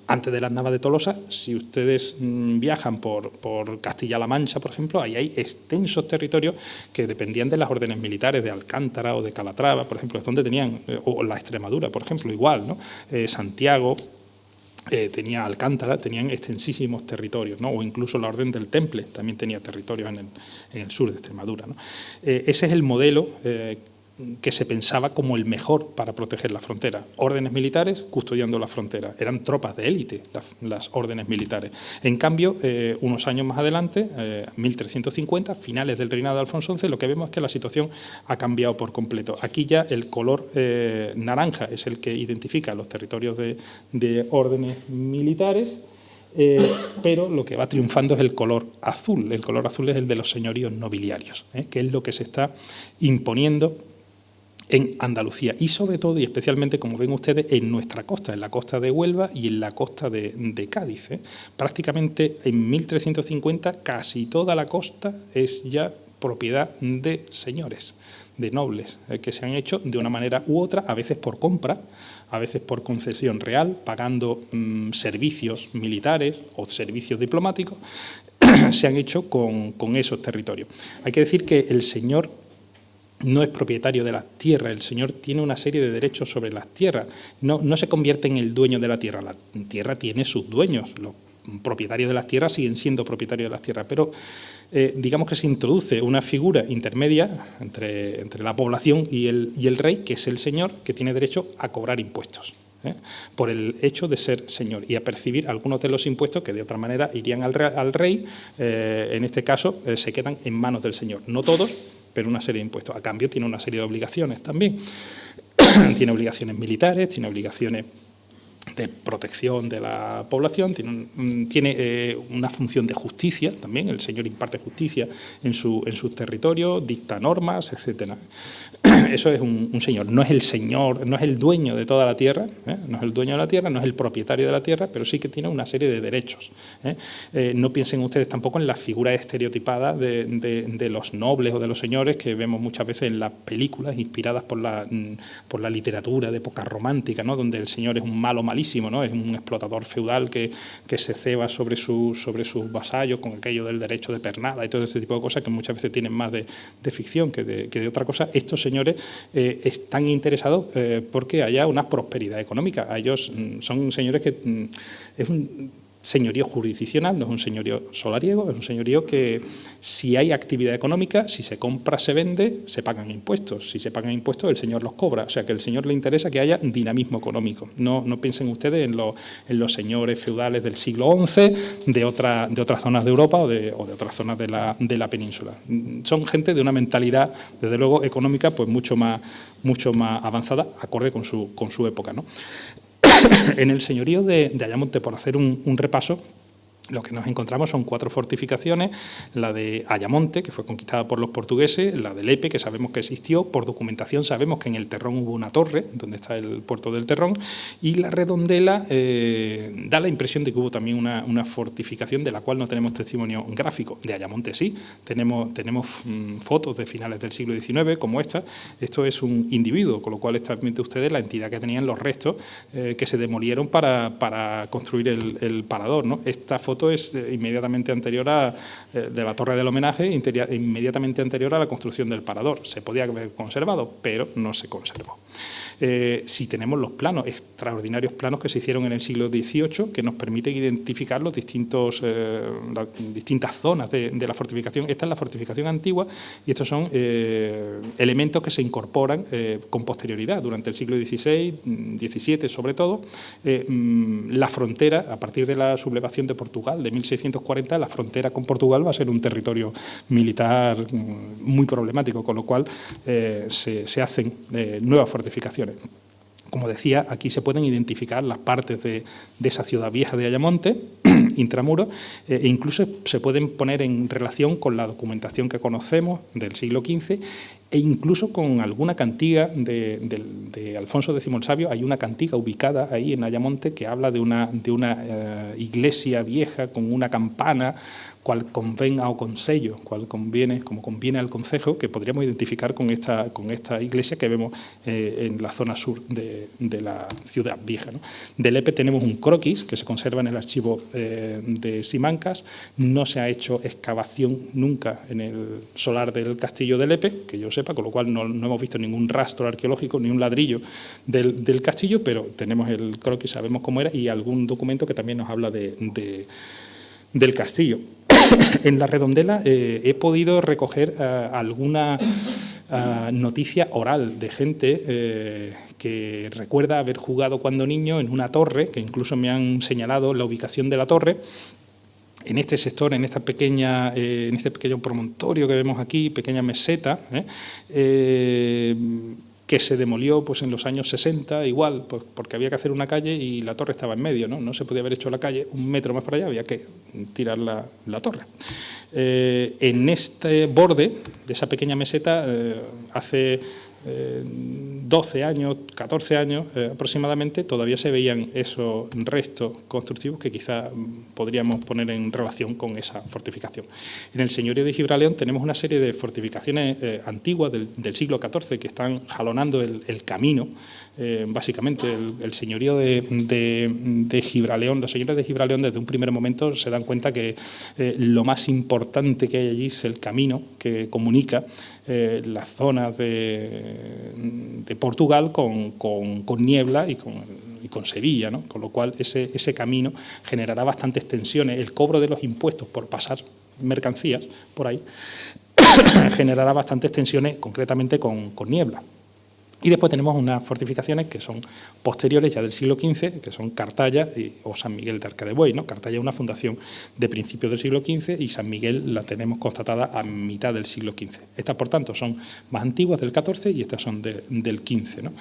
antes de las Navas de Tolosa, si ustedes viajan por Castilla-La Mancha, por ejemplo, ahí hay extensos territorios que dependían de las órdenes militares de Alcántara o de Calatrava, por ejemplo, es donde tenían, o la Extremadura, por ejemplo, igual, ¿no? Santiago, tenía Alcántara, tenían extensísimos territorios, ¿no? O incluso la Orden del Temple también tenía territorios en el sur de Extremadura, ¿no? Ese es el modelo que se pensaba como el mejor para proteger la frontera. Órdenes militares custodiando la frontera. Eran tropas de élite las órdenes militares. En cambio, unos años más adelante, 1350, finales del reinado de Alfonso XI, lo que vemos es que la situación ha cambiado por completo. Aquí ya el color naranja es el que identifica los territorios de órdenes militares, pero lo que va triunfando es el color azul. El color azul es el de los señoríos nobiliarios, que es lo que se está imponiendo en Andalucía y sobre todo y especialmente, como ven ustedes, en nuestra costa, en la costa de Huelva y en la costa de Cádiz. Prácticamente en 1350 casi toda la costa es ya propiedad de señores, de nobles, que se han hecho de una manera u otra, a veces por compra, a veces por concesión real, pagando servicios militares o servicios diplomáticos, se han hecho con esos territorios. Hay que decir que el señor no es propietario de las tierras, el señor tiene una serie de derechos sobre las tierras, no se convierte en el dueño de la tierra tiene sus dueños, los propietarios de las tierras siguen siendo propietarios de las tierras, pero digamos que se introduce una figura intermedia entre la población y el rey, que es el señor, que tiene derecho a cobrar impuestos, por el hecho de ser señor y a percibir algunos de los impuestos que de otra manera irían al rey, en este caso se quedan en manos del señor, no todos, pero una serie de impuestos. A cambio tiene una serie de obligaciones también. Tiene obligaciones militares, tiene obligaciones de protección de la población, tiene una función de justicia también, el señor imparte justicia en su territorio, dicta normas, etcétera. Eso es un señor, no es el señor, no es el dueño de toda la tierra, no es el dueño de la tierra, no es el propietario de la tierra, pero sí que tiene una serie de derechos. No piensen ustedes tampoco en las figuras estereotipadas de los nobles o de los señores que vemos muchas veces en las películas inspiradas por la literatura de época romántica, ¿no? Donde el señor es un malo malísimo, ¿no? Es un explotador feudal que se ceba sobre sus vasallos con aquello del derecho de pernada y todo ese tipo de cosas que muchas veces tienen más de ficción que de otra cosa. Estos señores están interesados porque haya una prosperidad económica. A ellos son señores que señorío jurisdiccional, no es un señorío solariego, es un señorío que si hay actividad económica, si se compra, se vende, se pagan impuestos. Si se pagan impuestos, el señor los cobra. O sea, que al señor le interesa que haya dinamismo económico. No piensen ustedes en los señores feudales del siglo XI, de otras zonas de Europa o de otras zonas de la península. Son gente de una mentalidad, desde luego, económica, pues mucho más avanzada, acorde con su época, ¿no? En el señorío de Ayamonte, por hacer un repaso, lo que nos encontramos son 4 fortificaciones: la de Ayamonte, que fue conquistada por los portugueses; la de Lepe, que sabemos que existió, por documentación sabemos que en el Terrón hubo una torre, donde está el puerto del Terrón, y la Redondela da la impresión de que hubo también una fortificación de la cual no tenemos testimonio gráfico. De Ayamonte sí, tenemos fotos de finales del siglo XIX, como esta. Esto es un individuo, con lo cual están viendo ustedes la entidad que tenían los restos que se demolieron para construir el parador, ¿no? Esta foto es inmediatamente anterior de la torre del homenaje, inmediatamente anterior a la construcción del parador. Se podía haber conservado, pero no se conservó. Si tenemos los planos, extraordinarios planos que se hicieron en el siglo XVIII, que nos permiten identificar las distintas zonas de la fortificación. Esta es la fortificación antigua y estos son elementos que se incorporan con posterioridad, durante el siglo XVI, XVII sobre todo. La frontera, a partir de la sublevación de Portugal de 1640, la frontera con Portugal va a ser un territorio militar muy problemático, con lo cual se hacen nuevas fortificaciones. Como decía, aquí se pueden identificar las partes de esa ciudad vieja de Ayamonte, intramuros, e incluso se pueden poner en relación con la documentación que conocemos del siglo XV e incluso con alguna cantiga de Alfonso X el Sabio. Hay una cantiga ubicada ahí en Ayamonte que habla de una iglesia vieja con una campana, cual convenga o consello, cual conviene, como conviene al concejo, que podríamos identificar con esta iglesia que vemos en la zona sur de la ciudad vieja, ¿no? De Lepe tenemos un croquis que se conserva en el archivo de Simancas. No se ha hecho excavación nunca en el solar del castillo de Lepe, que yo sepa, con lo cual no hemos visto ningún rastro arqueológico, ni un ladrillo del castillo, pero tenemos el croquis, sabemos cómo era, y algún documento que también nos habla del castillo. En la Redondela he podido recoger alguna noticia oral de gente que recuerda haber jugado cuando niño en una torre, que incluso me han señalado la ubicación de la torre, en este sector, en este pequeño promontorio que vemos aquí, pequeña meseta, que se demolió pues en los años 60, igual, pues porque había que hacer una calle y la torre estaba en medio, no se podía haber hecho la calle un metro más para allá, había que tirar la torre. En este borde de esa pequeña meseta, hace 12 años, 14 años aproximadamente, todavía se veían esos restos constructivos que quizá podríamos poner en relación con esa fortificación. En el señorío de Gibraleón tenemos una serie de fortificaciones antiguas del siglo XIV que están jalonando el camino. Básicamente el señorío de Gibraleón, los señores de Gibraleón desde un primer momento se dan cuenta que lo más importante que hay allí es el camino que comunica las zonas de Portugal con Niebla y con Sevilla, ¿no? Con lo cual ese camino generará bastantes tensiones. El cobro de los impuestos por pasar mercancías por ahí generará bastantes tensiones, concretamente con Niebla. Y después tenemos unas fortificaciones que son posteriores, ya del siglo XV, que son Cartaya o San Miguel de Arcadebuey, ¿no? Cartaya es una fundación de principios del siglo XV y San Miguel la tenemos constatada a mitad del siglo XV. Estas, por tanto, son más antiguas, del XIV, y estas son del XV, ¿no?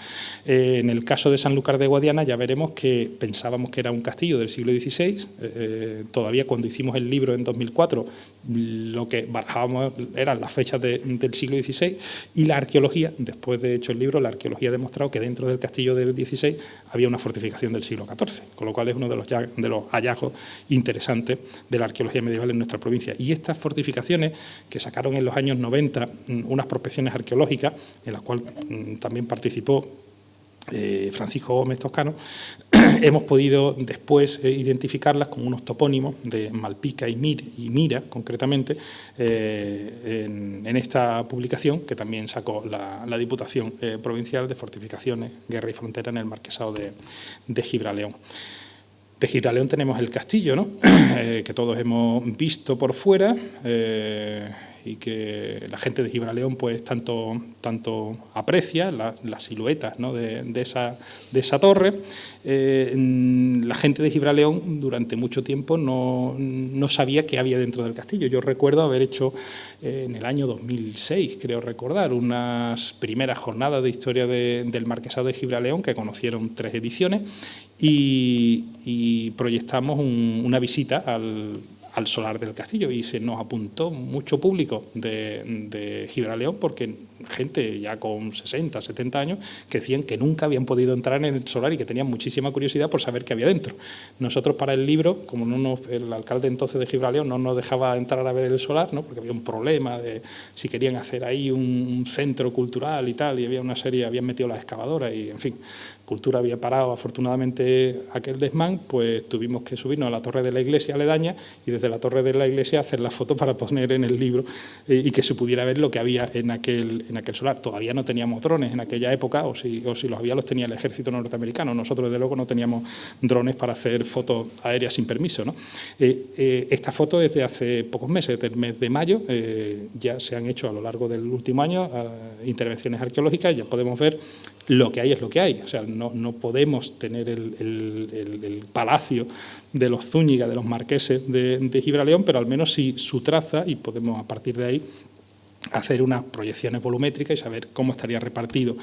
En el caso de Sanlúcar de Guadiana ya veremos que pensábamos que era un castillo del siglo XVI. Todavía cuando hicimos el libro en 2004, lo que barajábamos eran las fechas del siglo XVI, y la arqueología, después de hecho el libro, la arqueología ha demostrado que dentro del castillo del XVI había una fortificación del siglo XIV, con lo cual es uno de los hallazgos interesantes de la arqueología medieval en nuestra provincia. Y estas fortificaciones, que sacaron en los años 90 unas prospecciones arqueológicas, en las cuales también participó Francisco Gómez Toscano, hemos podido después identificarlas con unos topónimos de Malpica y Mira, concretamente, en esta publicación que también sacó la Diputación Provincial de Fortificaciones, Guerra y Frontera en el Marquesado de Gibraleón. De Gibraleón tenemos el castillo, ¿no? Que todos hemos visto por fuera y que la gente de Gibraleón pues tanto aprecia, las siluetas, ¿no? de esa torre. La gente de Gibraleón durante mucho tiempo no sabía qué había dentro del castillo. Yo recuerdo haber hecho en el año 2006, creo recordar, unas primeras jornadas de historia del Marquesado de Gibraleón, que conocieron 3 ediciones, y proyectamos una visita al solar del castillo, y se nos apuntó mucho público de Gibraleón, porque gente ya con 60, 70 años que decían que nunca habían podido entrar en el solar y que tenían muchísima curiosidad por saber qué había dentro. Nosotros, para el libro, como el alcalde entonces de Gibraleón no nos dejaba entrar a ver el solar, ¿no? Porque había un problema de si querían hacer ahí un centro cultural y tal, y había una serie, habían metido las excavadoras y, en fin, Cultura había parado afortunadamente aquel desmán, pues tuvimos que subirnos a la torre de la iglesia aledaña y desde la torre de la iglesia hacer la foto para poner en el libro y que se pudiera ver lo que había en aquel solar. Todavía no teníamos drones en aquella época, o si los había, los tenía el ejército norteamericano. Nosotros, desde luego, no teníamos drones para hacer fotos aéreas sin permiso, ¿no? Esta foto es de hace pocos meses, del mes de mayo. Ya se han hecho a lo largo del último año intervenciones arqueológicas, ya podemos ver lo que hay es lo que hay. O sea, no podemos tener el palacio de los Zúñiga, de los marqueses de Gibraleón, pero al menos sí su traza, y podemos a partir de ahí hacer unas proyecciones volumétricas y saber cómo estarían repartidos.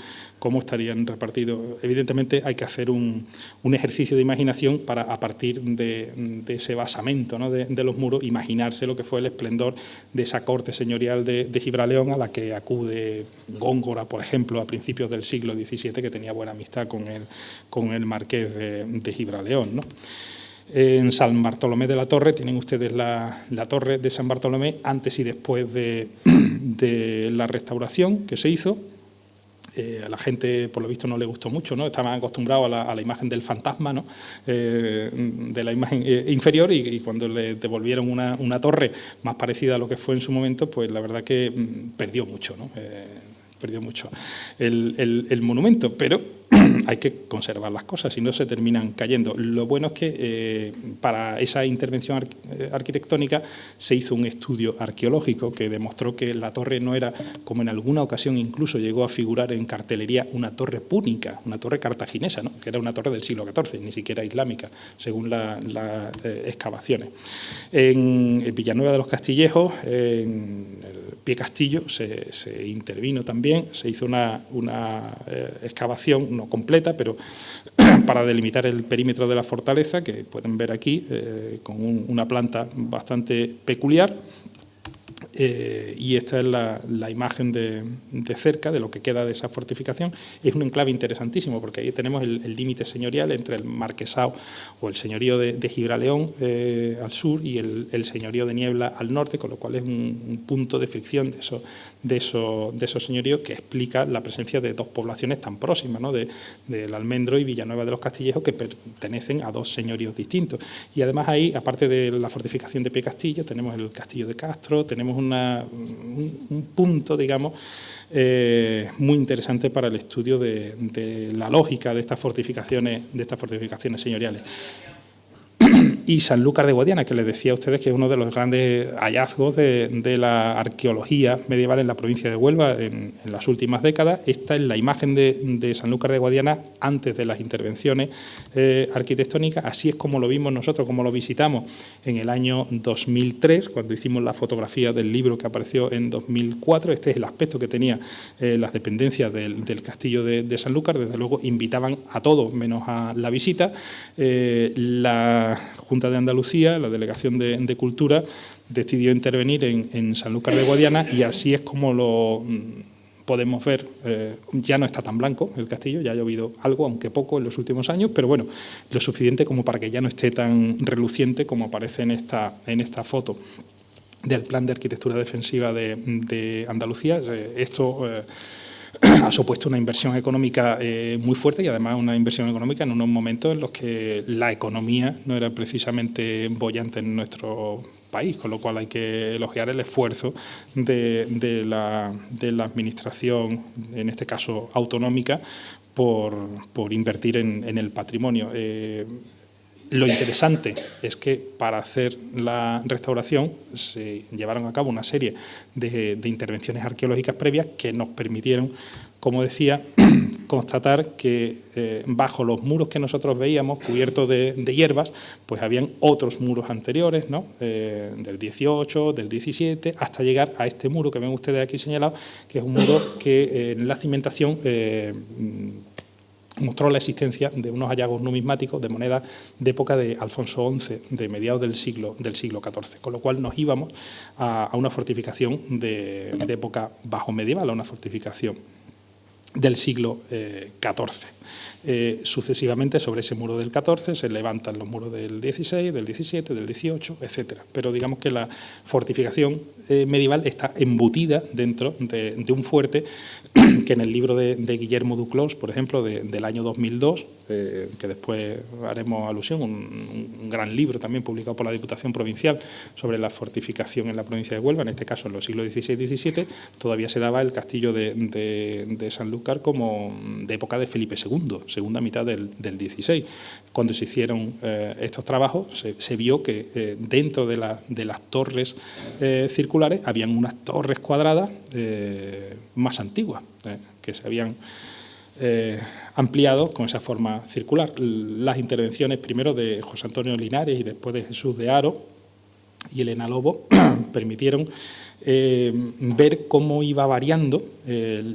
Evidentemente hay que hacer un ejercicio de imaginación para, a partir de ese basamento, ¿no? de los muros, imaginarse lo que fue el esplendor de esa corte señorial de Gibraleón, a la que acude Góngora, por ejemplo, a principios del siglo XVII, que tenía buena amistad con el marqués de Gibraleón, ¿no? En San Bartolomé de la Torre tienen ustedes la torre de San Bartolomé antes y después de la restauración que se hizo. A la gente, por lo visto, no le gustó mucho, ¿no? Estaban acostumbrados a la imagen del fantasma, ¿no? De la imagen inferior, y cuando le devolvieron una torre más parecida a lo que fue en su momento, pues la verdad que perdió mucho, ¿no? Perdió mucho el monumento, pero hay que conservar las cosas, si no se terminan cayendo. Lo bueno es que para esa intervención arquitectónica se hizo un estudio arqueológico que demostró que la torre no era, como en alguna ocasión incluso llegó a figurar en cartelería, una torre púnica, una torre cartaginesa, ¿no? Que era una torre del siglo XIV, ni siquiera islámica, según las excavaciones. En Villanueva de los Castillejos, en el Pie Castillo, se intervino también, se hizo una excavación, no completa, pero para delimitar el perímetro de la fortaleza, que pueden ver aquí, con una planta bastante peculiar. Y esta es la imagen de cerca de lo que queda de esa fortificación. Es un enclave interesantísimo, porque ahí tenemos el límite señorial entre el marquesado o el señorío de Gibraleón al sur y el señorío de Niebla al norte, con lo cual es un punto de fricción de esos señoríos, que explica la presencia de dos poblaciones tan próximas, ¿no? del Almendro y Villanueva de los Castillejos, que pertenecen a dos señoríos distintos. Y además ahí, aparte de la fortificación de Pie Castillo, tenemos el Castillo de Castro, tenemos un punto, digamos, muy interesante para el estudio de la lógica de estas fortificaciones señoriales. Y Sanlúcar de Guadiana, que les decía a ustedes que es uno de los grandes hallazgos de la arqueología medieval en la provincia de Huelva en las últimas décadas. Esta es la imagen de Sanlúcar de Guadiana antes de las intervenciones arquitectónicas. Así es como lo vimos nosotros, como lo visitamos en el año 2003, cuando hicimos la fotografía del libro que apareció en 2004. Este es el aspecto que tenía las dependencias del castillo de Sanlúcar. Desde luego invitaban a todos, menos a la visita. La Junta de Andalucía, la Delegación de Cultura, decidió intervenir en Sanlúcar de Guadiana, y así es como lo podemos ver. Ya no está tan blanco el castillo, ya ha llovido algo, aunque poco, en los últimos años, pero bueno, lo suficiente como para que ya no esté tan reluciente como aparece en esta foto del Plan de Arquitectura Defensiva de Andalucía. Esto ha supuesto una inversión económica muy fuerte, y además una inversión económica en unos momentos en los que la economía no era precisamente boyante en nuestro país, con lo cual hay que elogiar el esfuerzo de la administración, en este caso autonómica, por invertir en el patrimonio. Lo interesante es que para hacer la restauración se llevaron a cabo una serie de intervenciones arqueológicas previas que nos permitieron, como decía, constatar que bajo los muros que nosotros veíamos, cubiertos de hierbas, pues habían otros muros anteriores, ¿no? Del 18, del 17, hasta llegar a este muro que ven ustedes aquí señalado, que es un muro que en la cimentación mostró la existencia de unos hallazgos numismáticos de monedas de época de Alfonso XI, de mediados del siglo XIV, con lo cual nos íbamos a una fortificación de época bajo medieval, a una fortificación del siglo XIV. Sucesivamente sobre ese muro del XIV se levantan los muros del XVI, del XVII, del XVIII, etcétera. Pero digamos que la fortificación medieval está embutida dentro de un fuerte que en el libro de Guillermo Duclos, por ejemplo, del año 2002, que después haremos alusión, un gran libro también publicado por la Diputación Provincial sobre la fortificación en la provincia de Huelva, en este caso en los siglos XVI y XVII, todavía se daba el castillo de Sanlúcar como de época de Felipe II, segunda mitad del XVI. Cuando se hicieron estos trabajos se vio que dentro de las torres circulares habían unas torres cuadradas más antiguas, que se habían ampliado con esa forma circular. Las intervenciones primero de José Antonio Linares y después de Jesús de Haro y Elena Lobo permitieron ver cómo iba variando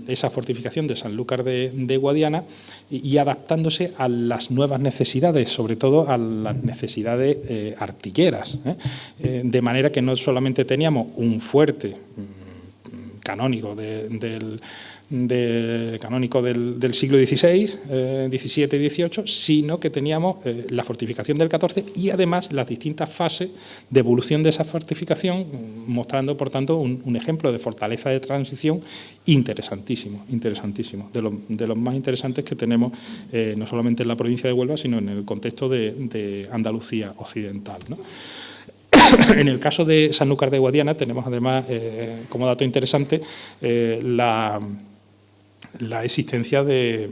esa fortificación de Sanlúcar de Guadiana y adaptándose a las nuevas necesidades, sobre todo a las necesidades artilleras, de manera que no solamente teníamos un fuerte canónico del siglo XVI, XVII y XVIII, sino que teníamos la fortificación del XIV y además las distintas fases de evolución de esa fortificación, mostrando, por tanto, un ejemplo de fortaleza de transición interesantísimo, de los más interesantes que tenemos no solamente en la provincia de Huelva, sino en el contexto de Andalucía occidental, ¿no? En el caso de Sanlúcar de Guadiana tenemos además, como dato interesante, la existencia de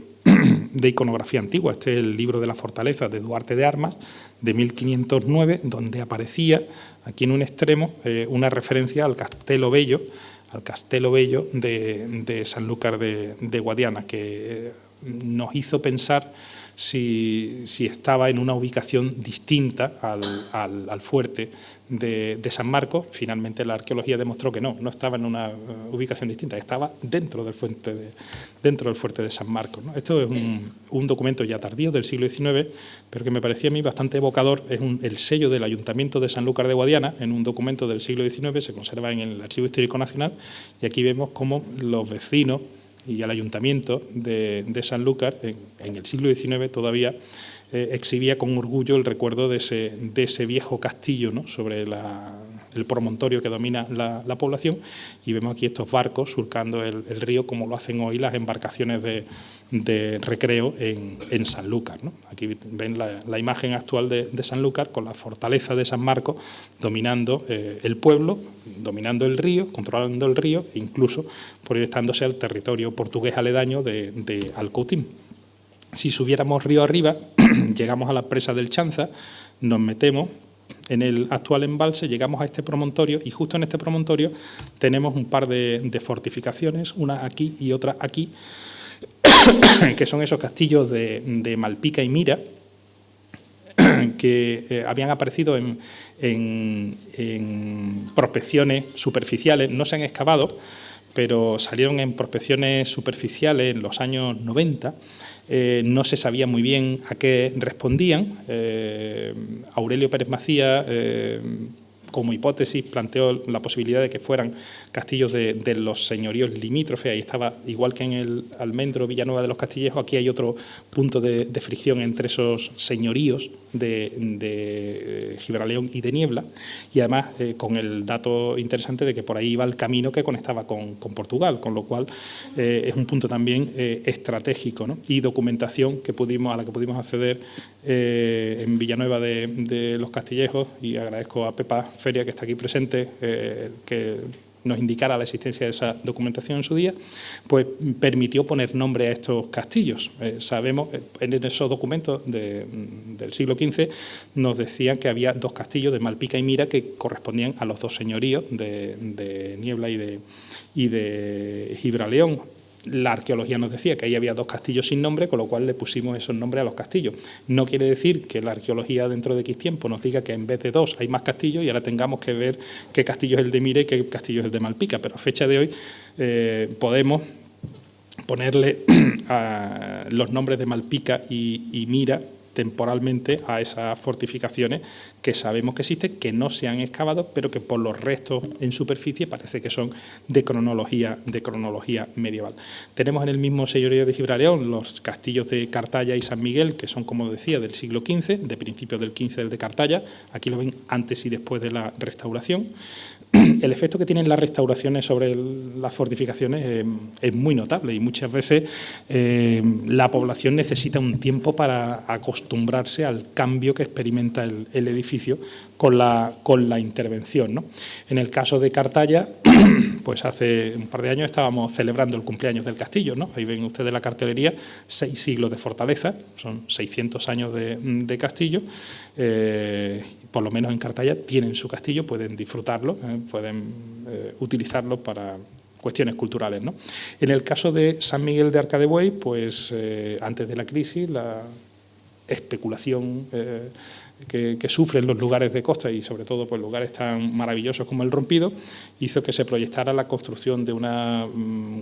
iconografía antigua. Este es el libro de la fortaleza de Duarte de Armas, de 1509, donde aparecía aquí en un extremo una referencia al Castelo Bello, de Sanlúcar de Guadiana, que nos hizo pensar si estaba en una ubicación distinta al fuerte de San Marcos. Finalmente la arqueología demostró que no estaba en una ubicación distinta, estaba dentro del fuerte de San Marcos, ¿no? Esto es un documento ya tardío del siglo XIX, pero que me parecía a mí bastante evocador. Es el sello del Ayuntamiento de Sanlúcar de Guadiana, en un documento del siglo XIX, se conserva en el Archivo Histórico Nacional, y aquí vemos cómo los vecinos y el Ayuntamiento de Sanlúcar, en el siglo XIX todavía, exhibía con orgullo el recuerdo de ese viejo castillo, ¿no?, sobre el promontorio que domina la población, y vemos aquí estos barcos surcando el río como lo hacen hoy las embarcaciones de recreo en Sanlúcar, ¿no? Aquí ven la imagen actual de Sanlúcar con la fortaleza de San Marcos dominando el pueblo, dominando el río, controlando el río e incluso proyectándose al territorio portugués aledaño de Alcoutín. Si subiéramos río arriba, llegamos a la presa del Chanza, nos metemos en el actual embalse, llegamos a este promontorio y justo en este promontorio tenemos un par de fortificaciones, una aquí y otra aquí, que son esos castillos de Malpica y Mira, que habían aparecido en prospecciones superficiales, no se han excavado, pero salieron en prospecciones superficiales en los años 90. No se sabía muy bien a qué respondían. Aurelio Pérez Macías, como hipótesis, planteó la posibilidad de que fueran castillos de los señoríos limítrofes. Ahí estaba, igual que en el Almendro, Villanueva de los Castillejos, aquí hay otro punto de fricción entre esos señoríos de Gibraleón y de Niebla, y además con el dato interesante de que por ahí iba el camino que conectaba con Portugal, con lo cual es un punto también estratégico, ¿no?, y documentación a la que pudimos acceder en Villanueva de los Castillejos, y agradezco a Pepa Feria, que está aquí presente, que nos indicara la existencia de esa documentación en su día, pues permitió poner nombre a estos castillos. Sabemos, en esos documentos del siglo XV nos decían que había 2 castillos de Malpica y Mira que correspondían a los 2 señoríos de Niebla y de Gibraleón. La arqueología nos decía que ahí había 2 castillos sin nombre, con lo cual le pusimos esos nombres a los castillos. No quiere decir que la arqueología dentro de X tiempo nos diga que en vez de 2 hay más castillos y ahora tengamos que ver qué castillo es el de Mira y qué castillo es el de Malpica, pero a fecha de hoy podemos ponerle los nombres de Malpica y Mira temporalmente a esas fortificaciones que sabemos que existen, que no se han excavado, pero que por los restos en superficie parece que son de cronología medieval. Tenemos en el mismo señorío de Gibraleón los castillos de Cartaya y San Miguel, que son, como decía, del siglo XV, de principios del XV el de Cartaya. Aquí lo ven antes y después de la restauración. El efecto que tienen las restauraciones sobre las fortificaciones es muy notable y muchas veces la población necesita un tiempo para acostumbrarse al cambio que experimenta el edificio con la intervención, ¿no? En el caso de Cartaya, pues hace un par de años estábamos celebrando el cumpleaños del castillo, ¿no? Ahí ven ustedes la cartelería, 6 siglos de fortaleza, son 600 años de castillo. Por lo menos en Cartaya tienen su castillo, pueden disfrutarlo, pueden utilizarlo para cuestiones culturales, ¿no? En el caso de San Miguel de Arca de Buey, pues antes de la crisis, la especulación que sufren los lugares de costa y sobre todo pues lugares tan maravillosos como el Rompido hizo que se proyectara la construcción de una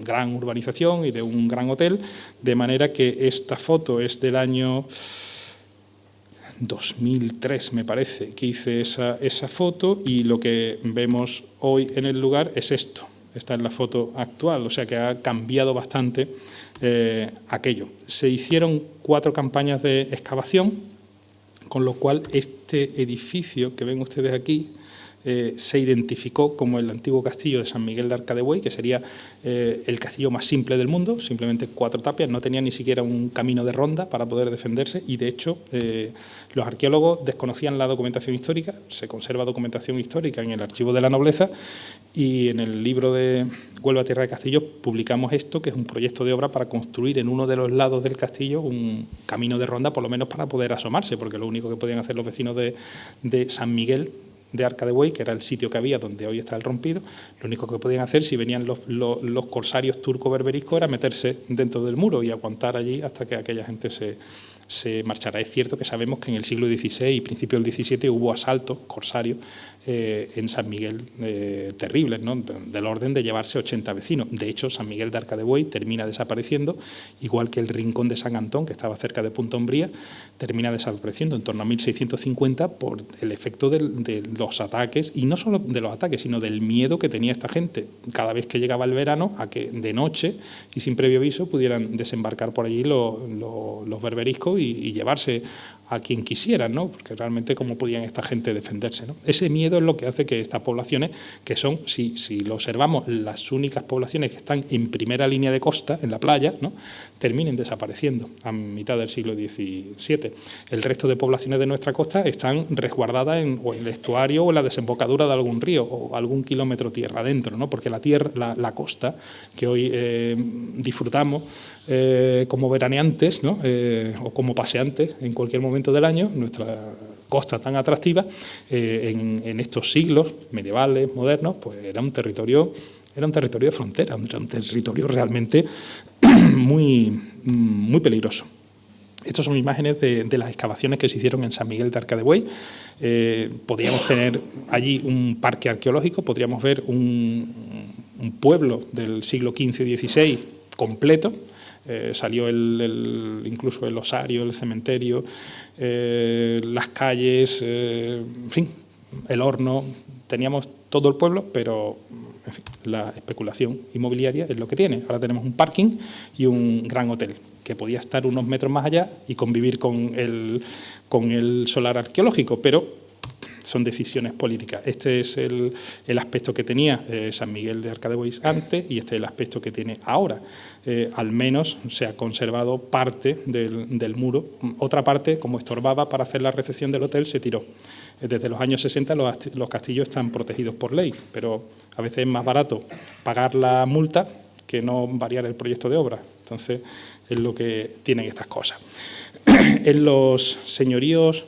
gran urbanización y de un gran hotel, de manera que esta foto es del año 2003, me parece, que hice esa foto, y lo que vemos hoy en el lugar es esto. Esta es la foto actual, o sea que ha cambiado bastante aquello. Se hicieron 4 campañas de excavación, con lo cual este edificio que ven ustedes aquí se identificó como el antiguo castillo de San Miguel de Arca de Buey, que sería el castillo más simple del mundo, simplemente 4 tapias, no tenía ni siquiera un camino de ronda para poder defenderse, y de hecho los arqueólogos desconocían la documentación histórica. Se conserva documentación histórica en el Archivo de la Nobleza, y en el libro de Huelva Tierra de Castillos publicamos esto, que es un proyecto de obra para construir en uno de los lados del castillo un camino de ronda, por lo menos para poder asomarse, porque lo único que podían hacer los vecinos de San Miguel de Arca de Buey, que era el sitio que había donde hoy está el Rompido, lo único que podían hacer si venían los corsarios turco-berberiscos era meterse dentro del muro y aguantar allí hasta que aquella gente se marchara. Es cierto que sabemos que en el siglo XVI y principios del XVII hubo asaltos corsarios en San Miguel terribles, ¿no? Del orden de llevarse 80 vecinos. De hecho, San Miguel de Arca de Buey termina desapareciendo, igual que el Rincón de San Antón, que estaba cerca de Punta Umbría, termina desapareciendo en torno a 1650 por el efecto de los ataques, y no solo de los ataques, sino del miedo que tenía esta gente cada vez que llegaba el verano a que de noche y sin previo aviso pudieran desembarcar por allí los berberiscos y llevarse a quien quisieran, ¿no? Porque realmente cómo podían esta gente defenderse, ¿no? Ese miedo es lo que hace que estas poblaciones, que son, si lo observamos, las únicas poblaciones que están en primera línea de costa, en la playa, ¿no?, terminen desapareciendo a mitad del siglo XVII. El resto de poblaciones de nuestra costa están resguardadas o en el estuario o en la desembocadura de algún río o algún kilómetro tierra adentro, ¿no? Porque la costa que hoy disfrutamos como veraneantes, ¿no?, o como paseantes en cualquier momento del año, nuestra costa tan atractiva, en estos siglos medievales, modernos, pues era un territorio de frontera, era un territorio realmente muy, muy peligroso. Estas son imágenes de las excavaciones que se hicieron en San Miguel de Arca de Buey. Podríamos tener allí un parque arqueológico, podríamos ver un pueblo del siglo XV-XVI completo. Salió incluso el osario, el cementerio, las calles, en fin, el horno. Teníamos todo el pueblo, pero en fin, la especulación inmobiliaria es lo que tiene. Ahora tenemos un parking y un gran hotel que podía estar unos metros más allá y convivir con el solar arqueológico, pero son decisiones políticas. Este es el aspecto que tenía San Miguel de Arcadebois antes y este es el aspecto que tiene ahora. Al menos se ha conservado parte del muro. Otra parte, como estorbaba para hacer la recepción del hotel, se tiró. Desde los años 60 los castillos están protegidos por ley, pero a veces es más barato pagar la multa que no variar el proyecto de obra. Entonces, es lo que tienen estas cosas. En los señoríos,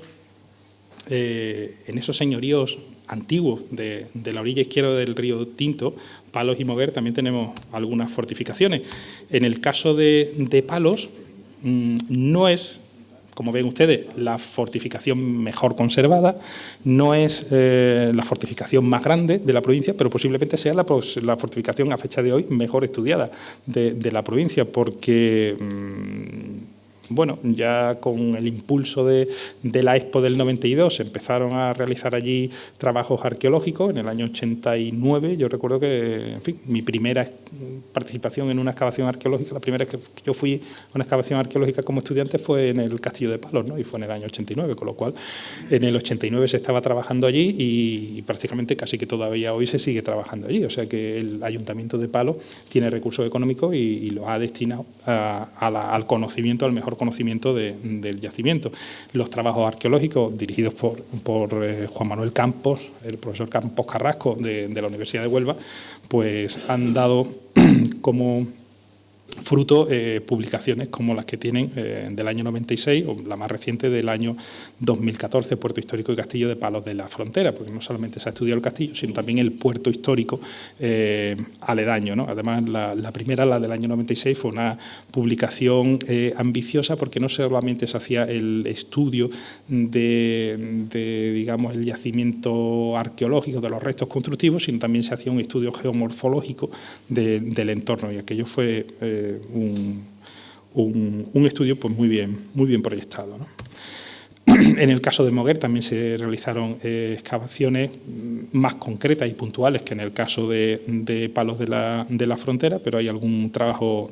en esos señoríos antiguos de la orilla izquierda del río Tinto, Palos y Moguer, también tenemos algunas fortificaciones. En el caso de Palos, no es, como ven ustedes, la fortificación mejor conservada, no es la fortificación más grande de la provincia, pero posiblemente sea la fortificación a fecha de hoy mejor estudiada de la provincia, porque bueno, ya con el impulso de la Expo del 92 se empezaron a realizar allí trabajos arqueológicos. En el año 89 yo recuerdo que, en fin, mi primera participación en una excavación arqueológica, la primera vez que yo fui a una excavación arqueológica como estudiante fue en el Castillo de Palos, ¿no? Y fue en el año 89, con lo cual en el 89 se estaba trabajando allí y prácticamente casi que todavía hoy se sigue trabajando allí. O sea que el Ayuntamiento de Palos tiene recursos económicos y los ha destinado al conocimiento, al mejor conocimiento del yacimiento. Los trabajos arqueológicos dirigidos por Juan Manuel Campos, el profesor Campos Carrasco de la Universidad de Huelva, pues han dado como fruto publicaciones como las que tienen del año 96 o la más reciente del año 2014, Puerto Histórico y Castillo de Palos de la Frontera, porque no solamente se ha estudiado el castillo, sino también el puerto histórico aledaño, ¿no? Además, la primera, la del año 96, fue una publicación ambiciosa porque no solamente se hacía el estudio de digamos, el yacimiento arqueológico de los restos constructivos, sino también se hacía un estudio geomorfológico del entorno, y aquello fue un estudio pues muy bien proyectado, ¿no? En el caso de Moguer también se realizaron excavaciones más concretas y puntuales que en el caso de Palos de la Frontera, pero hay algún trabajo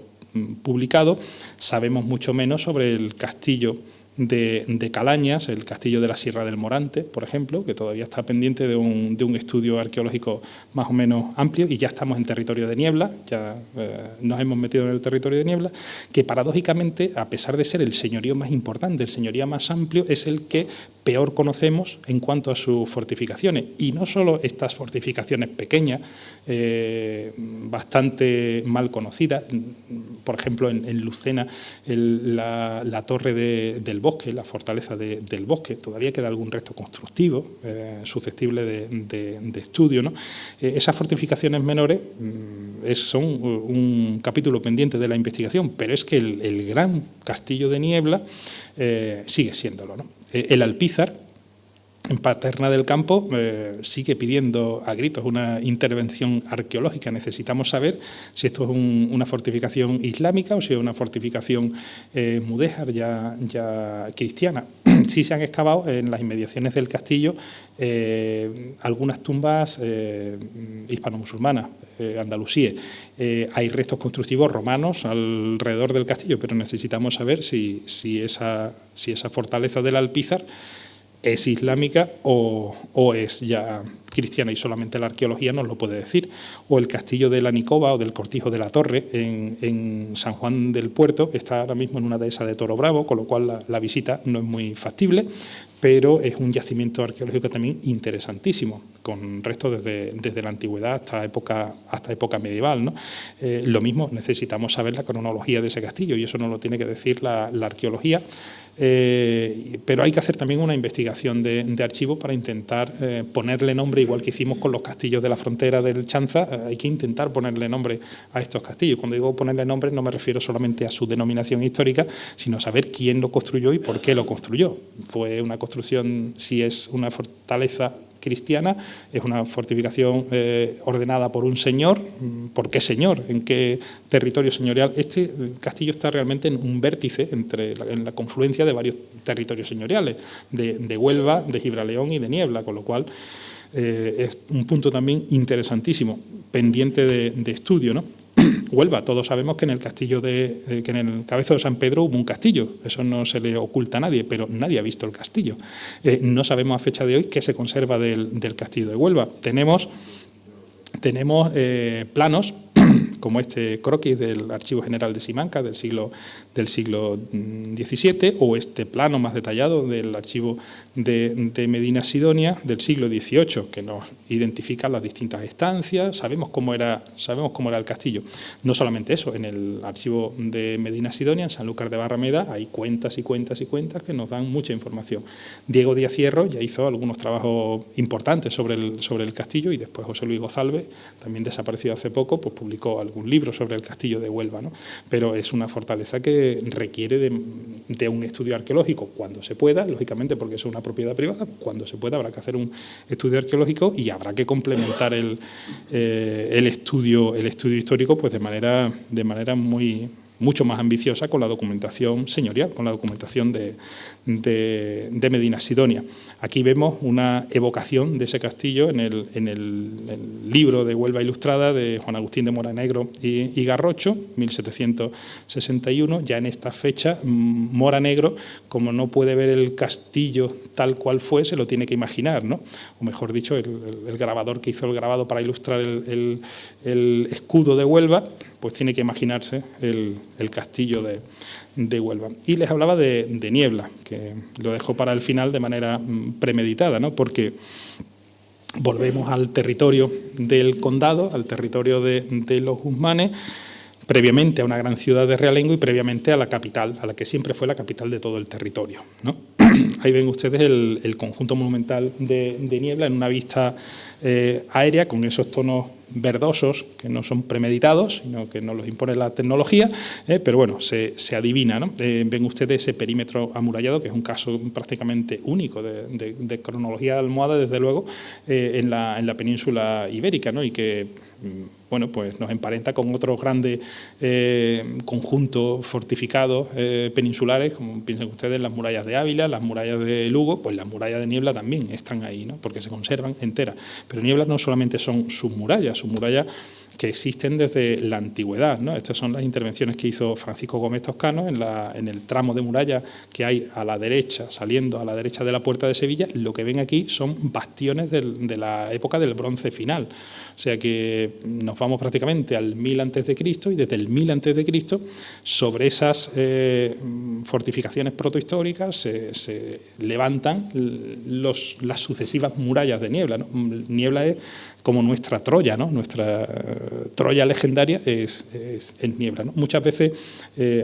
publicado. Sabemos mucho menos sobre el castillo de Calañas, el castillo de la Sierra del Morante, por ejemplo, que todavía está pendiente de un estudio arqueológico más o menos amplio, y ya estamos en territorio de niebla, ya nos hemos metido en el territorio de niebla, que paradójicamente, a pesar de ser el señorío más importante, el señorío más amplio, es el que peor conocemos en cuanto a sus fortificaciones. Y no solo estas fortificaciones pequeñas, bastante mal conocidas, por ejemplo, en Lucena, la torre del Bosque, la fortaleza del Bosque, todavía queda algún resto constructivo susceptible de estudio, ¿no? Esas fortificaciones menores son un capítulo pendiente de la investigación, pero es que el gran castillo de Niebla sigue siéndolo, ¿no? El Alpizar, en Paterna del Campo, sigue pidiendo a gritos una intervención arqueológica. Necesitamos saber si esto es una fortificación islámica o si es una fortificación mudéjar, ya cristiana. Sí se han excavado en las inmediaciones del castillo algunas tumbas hispano-musulmanas, andalusíes. Hay restos constructivos romanos alrededor del castillo, pero necesitamos saber si esa fortaleza del Alpizar es islámica o es ya cristiana, y solamente la arqueología nos lo puede decir. O el castillo de la Nicoba o del Cortijo de la Torre en San Juan del Puerto está ahora mismo en una dehesa de Toro Bravo, con lo cual la visita no es muy factible, pero es un yacimiento arqueológico también interesantísimo, con restos desde la antigüedad hasta época medieval, ¿no? Lo mismo, necesitamos saber la cronología de ese castillo, y eso nos lo tiene que decir la arqueología, pero hay que hacer también una investigación de archivo para intentar ponerle nombre, igual que hicimos con los castillos de la frontera del Chanza. Hay que intentar ponerle nombre a estos castillos. Cuando digo ponerle nombre, no me refiero solamente a su denominación histórica, sino a saber quién lo construyó y por qué lo construyó. Fue una construcción, si es una fortaleza cristiana, es una fortificación ordenada por un señor. ¿Por qué señor? ¿En qué territorio señorial? Este castillo está realmente en un vértice en la confluencia de varios territorios señoriales, de Huelva, de Gibraleón y de Niebla, con lo cual es un punto también interesantísimo, pendiente de estudio, ¿no? Huelva. Todos sabemos que en el castillo que en el Cabezo de San Pedro hubo un castillo, eso no se le oculta a nadie, pero nadie ha visto el castillo. No sabemos a fecha de hoy qué se conserva del castillo de Huelva. Tenemos planos como este croquis del Archivo General de Simancas del siglo XVII, o este plano más detallado del Archivo de Medina Sidonia del siglo XVIII, que nos identifica las distintas estancias, sabemos cómo era el castillo. No solamente eso, en el Archivo de Medina Sidonia, en Sanlúcar de Barrameda, hay cuentas y cuentas y cuentas que nos dan mucha información. Diego Díaz Hierro ya hizo algunos trabajos importantes sobre el castillo, y después José Luis Gozalve, también desaparecido hace poco, pues publicó algún libro sobre el castillo de Huelva, ¿no? Pero es una fortaleza que requiere de un estudio arqueológico cuando se pueda, lógicamente porque es una propiedad privada, cuando se pueda habrá que hacer un estudio arqueológico y habrá que complementar el estudio histórico pues de manera mucho más ambiciosa con la documentación señorial, con la documentación de Medina Sidonia. Aquí vemos una evocación de ese castillo en el libro de Huelva Ilustrada de Juan Agustín de Moranegro y Garrocho, 1761. Ya en esta fecha, Moranegro, como no puede ver el castillo tal cual fue, se lo tiene que imaginar, ¿no? O mejor dicho, el grabador que hizo el grabado para ilustrar el escudo de Huelva, pues tiene que imaginarse el castillo de Huelva. Y les hablaba de Niebla, que lo dejo para el final de manera premeditada, ¿no? Porque volvemos al territorio del condado, al territorio de los Guzmanes, previamente a una gran ciudad de realengo y previamente a la capital, a la que siempre fue la capital de todo el territorio, ¿no? Ahí ven ustedes el conjunto monumental de Niebla en una vista aérea con esos tonos verdosos que no son premeditados, sino que nos los impone la tecnología, pero bueno, se adivina, ¿no? Ven ustedes ese perímetro amurallado, que es un caso prácticamente único de cronología de almohada, desde luego, en la península ibérica, ¿no? Y que, bueno, pues nos emparenta con otros grandes conjuntos fortificados peninsulares, como piensen ustedes las murallas de Ávila, las murallas de Lugo, pues las murallas de Niebla también están ahí, ¿no? Porque se conservan enteras. Pero Niebla no solamente son sus murallas que existen desde la antigüedad, ¿no? Estas son las intervenciones que hizo Francisco Gómez Toscano en el tramo de muralla que hay a la derecha, saliendo a la derecha de la Puerta de Sevilla. Lo que ven aquí son bastiones de la época del Bronce final. O sea que nos vamos prácticamente al 1000 a.C. y desde el 1000 a.C. sobre esas fortificaciones protohistóricas se levantan las sucesivas murallas de Niebla, ¿no? Niebla es como nuestra Troya, ¿no? Nuestra Troya legendaria es Niebla, ¿no? Muchas veces,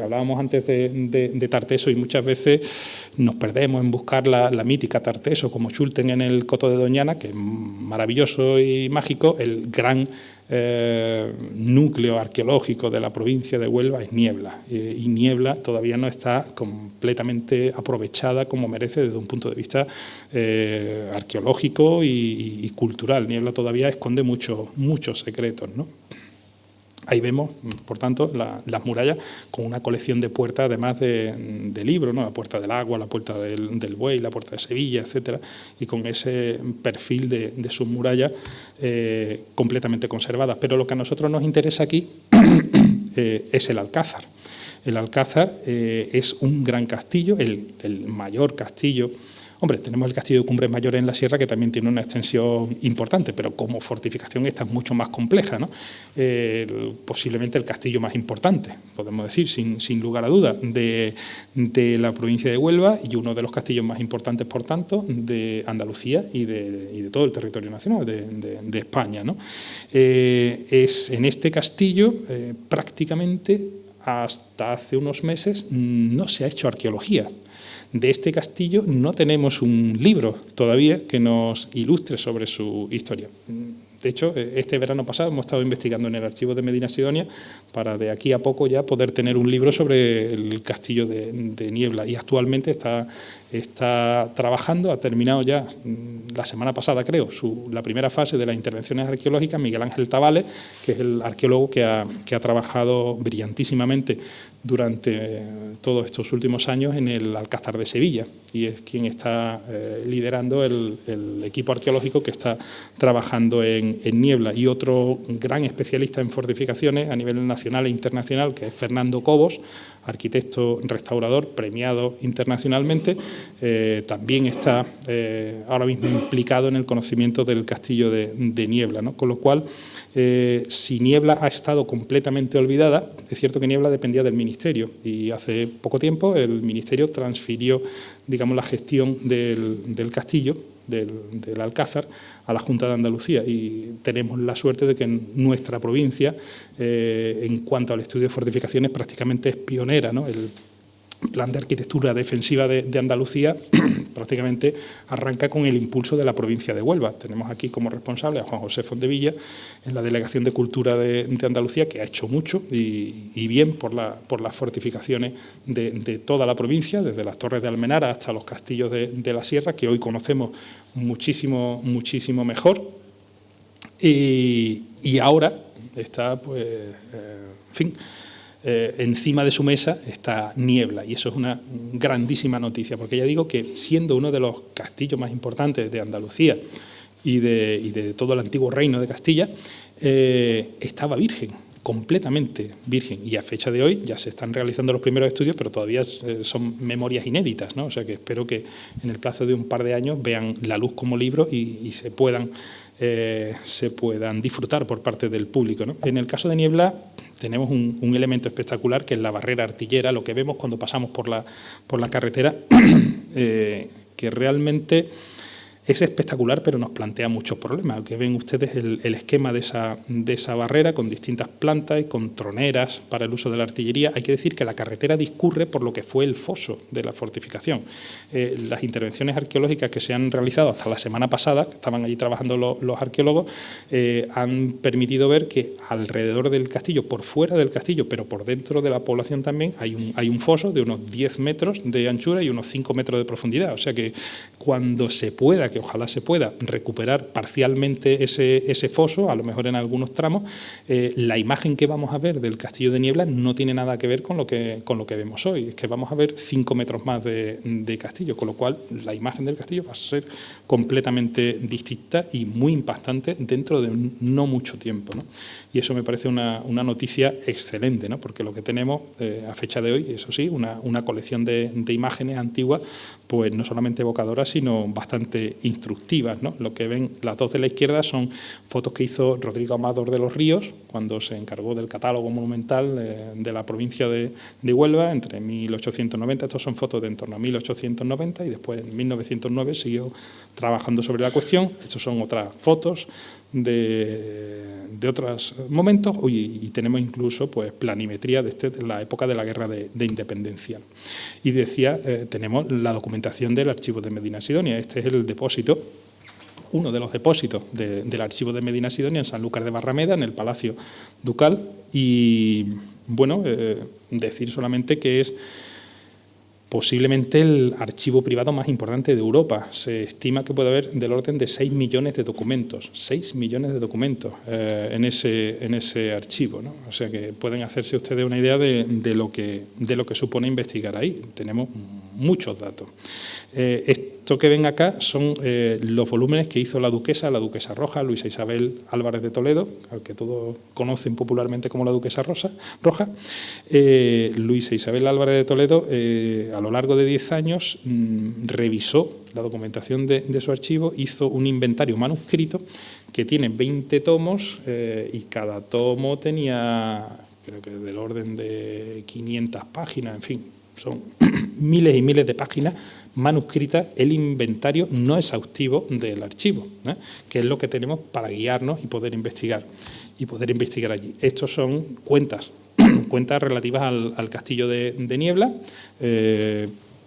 hablábamos antes de Tarteso, y muchas veces nos perdemos en buscar la mítica Tarteso, como Schulten en el Coto de Doñana, que es maravilloso y mágico. El gran núcleo arqueológico de la provincia de Huelva es Niebla, y Niebla todavía no está completamente aprovechada como merece desde un punto de vista arqueológico y cultural. Niebla todavía esconde muchos secretos, ¿no? Ahí vemos, por tanto, las murallas con una colección de puertas, además de libros, ¿no? La Puerta del Agua, la Puerta del Buey, la Puerta de Sevilla, etcétera, y con ese perfil de sus murallas completamente conservadas. Pero lo que a nosotros nos interesa aquí es el Alcázar. El Alcázar es un gran castillo, el mayor castillo. Hombre, tenemos el castillo de Cumbres Mayores en la Sierra, que también tiene una extensión importante, pero como fortificación esta es mucho más compleja, ¿no? Posiblemente el castillo más importante, podemos decir, sin lugar a dudas, de la provincia de Huelva, y uno de los castillos más importantes, por tanto, de Andalucía y de todo el territorio nacional, de España, ¿no? Es en este castillo prácticamente hasta hace unos meses no se ha hecho arqueología. De este castillo no tenemos un libro todavía que nos ilustre sobre su historia. De hecho, este verano pasado hemos estado investigando en el archivo de Medina Sidonia para de aquí a poco ya poder tener un libro sobre el castillo de Niebla, y actualmente está trabajando, ha terminado ya la semana pasada, creo, la primera fase de las intervenciones arqueológicas, Miguel Ángel Tavales, que es el arqueólogo que ha trabajado brillantísimamente durante todos estos últimos años en el Alcázar de Sevilla, y es quien está liderando el equipo arqueológico que está trabajando en en Niebla, y otro gran especialista en fortificaciones a nivel nacional e internacional, que es Fernando Cobos, arquitecto restaurador premiado internacionalmente, también está ahora mismo implicado en el conocimiento del castillo de Niebla, ¿no? Con lo cual, si Niebla ha estado completamente olvidada, es cierto que Niebla dependía del Ministerio, y hace poco tiempo el Ministerio transfirió, digamos, la gestión del castillo, del Alcázar, a la Junta de Andalucía, y tenemos la suerte de que en nuestra provincia, en cuanto al estudio de fortificaciones, prácticamente es pionera, ¿no? El Plan de Arquitectura Defensiva de Andalucía prácticamente arranca con el impulso de la provincia de Huelva. Tenemos aquí como responsable a Juan José Fontevilla en la Delegación de Cultura de Andalucía, que ha hecho mucho y bien por las fortificaciones de toda la provincia, desde las Torres de Almenara hasta los castillos de la Sierra, que hoy conocemos muchísimo mejor. Y ahora está, pues, en fin, encima de su mesa está Niebla, y eso es una grandísima noticia, porque ya digo que siendo uno de los castillos más importantes de Andalucía y de todo el antiguo reino de Castilla, estaba virgen, completamente virgen, y a fecha de hoy ya se están realizando los primeros estudios, pero todavía son memorias inéditas, ¿no? O sea que espero que en el plazo de un par de años vean la luz como libro y se puedan disfrutar por parte del público, ¿no? En el caso de Niebla tenemos un elemento espectacular, que es la barrera artillera, lo que vemos cuando pasamos por la carretera, que realmente es espectacular, pero nos plantea muchos problemas. Que ven ustedes el esquema de esa barrera, con distintas plantas y con troneras para el uso de la artillería. Hay que decir que la carretera discurre por lo que fue el foso de la fortificación. Las intervenciones arqueológicas que se han realizado hasta la semana pasada, que estaban allí trabajando los arqueólogos, han permitido ver que alrededor del castillo, por fuera del castillo, pero por dentro de la población también, hay un foso de unos 10 metros de anchura y unos 5 metros de profundidad. O sea que cuando se pueda, que ojalá se pueda, recuperar parcialmente ese foso, a lo mejor en algunos tramos, la imagen que vamos a ver del castillo de Niebla no tiene nada que ver con lo que vemos hoy. Es que vamos a ver 5 metros más de castillo, con lo cual la imagen del castillo va a ser completamente distinta y muy impactante dentro de no mucho tiempo, ¿no? Y eso me parece una noticia excelente, ¿no? Porque lo que tenemos a fecha de hoy, eso sí, una colección de imágenes antiguas, pues no solamente evocadoras, sino bastante instructivas, ¿no? Lo que ven las dos de la izquierda son fotos que hizo Rodrigo Amador de los Ríos cuando se encargó del catálogo monumental de la provincia de Huelva entre 1890. Estos son fotos de en torno a 1890, y después en 1909 siguió trabajando sobre la cuestión. Estos son otras fotos de otros momentos, y tenemos incluso, pues, planimetría de la época de la Guerra de Independencia. Y decía, tenemos la documentación del archivo de Medinasidonia. Este es el depósito, uno de los depósitos del archivo de Medinasidonia en Sanlúcar de Barrameda, en el Palacio Ducal. Y bueno, decir solamente que es posiblemente el archivo privado más importante de Europa. Se estima que puede haber del orden de 6 millones de documentos, 6 millones de documentos en ese archivo, ¿no? O sea que pueden hacerse ustedes una idea de lo que supone investigar ahí. Tenemos muchos datos. Esto que ven acá son los volúmenes que hizo la duquesa Roja, Luisa Isabel Álvarez de Toledo, al que todos conocen popularmente como la duquesa Roja. Luisa Isabel Álvarez de Toledo, a lo largo de 10 años, revisó la documentación de su archivo, hizo un inventario manuscrito que tiene 20 tomos, y cada tomo tenía, creo que del orden de 500 páginas, en fin, son miles y miles de páginas manuscritas, el inventario no exhaustivo del archivo, que es lo que tenemos para guiarnos y poder investigar allí. Estos son cuentas relativas al castillo de Niebla.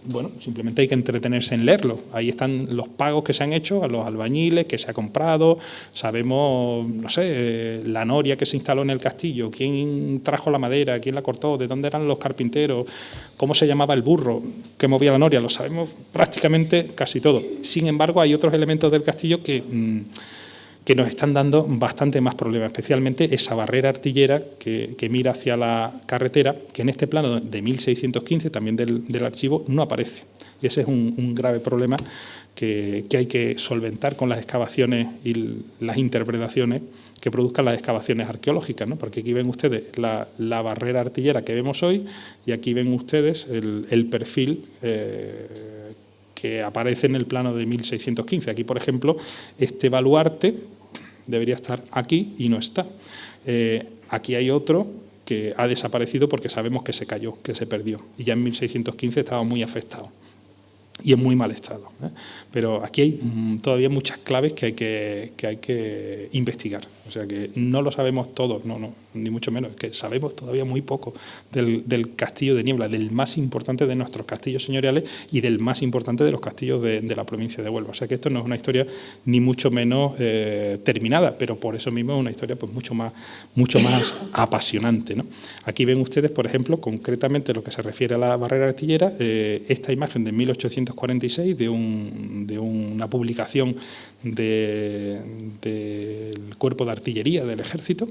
Bueno, simplemente hay que entretenerse en leerlo. Ahí están los pagos que se han hecho a los albañiles, que se ha comprado, sabemos, no sé, la noria que se instaló en el castillo, quién trajo la madera, quién la cortó, de dónde eran los carpinteros, cómo se llamaba el burro que movía la noria, lo sabemos prácticamente casi todo. Sin embargo, hay otros elementos del castillo que que nos están dando bastante más problemas, especialmente esa barrera artillera que mira hacia la carretera, que en este plano de 1615, también del archivo, no aparece. Y ese es un grave problema que hay que solventar con las excavaciones y las interpretaciones que produzcan las excavaciones arqueológicas, ¿no? Porque aquí ven ustedes la barrera artillera que vemos hoy y aquí ven ustedes el perfil que aparece en el plano de 1615. Aquí, por ejemplo, este baluarte debería estar aquí y no está. Aquí hay otro que ha desaparecido porque sabemos que se cayó, que se perdió, y ya en 1615 estaba muy afectado y en muy mal estado, ¿eh? Pero aquí hay todavía muchas claves que hay que investigar. O sea que no lo sabemos todo, no, ni mucho menos, que sabemos todavía muy poco del castillo de Niebla, del más importante de nuestros castillos señoriales y del más importante de los castillos de la provincia de Huelva. O sea que esto no es una historia ni mucho menos terminada, pero por eso mismo es una historia pues mucho más apasionante, ¿no? Aquí ven ustedes, por ejemplo, concretamente lo que se refiere a la barrera artillera, esta imagen de 1846 de una publicación del Cuerpo de Artillería del Ejército.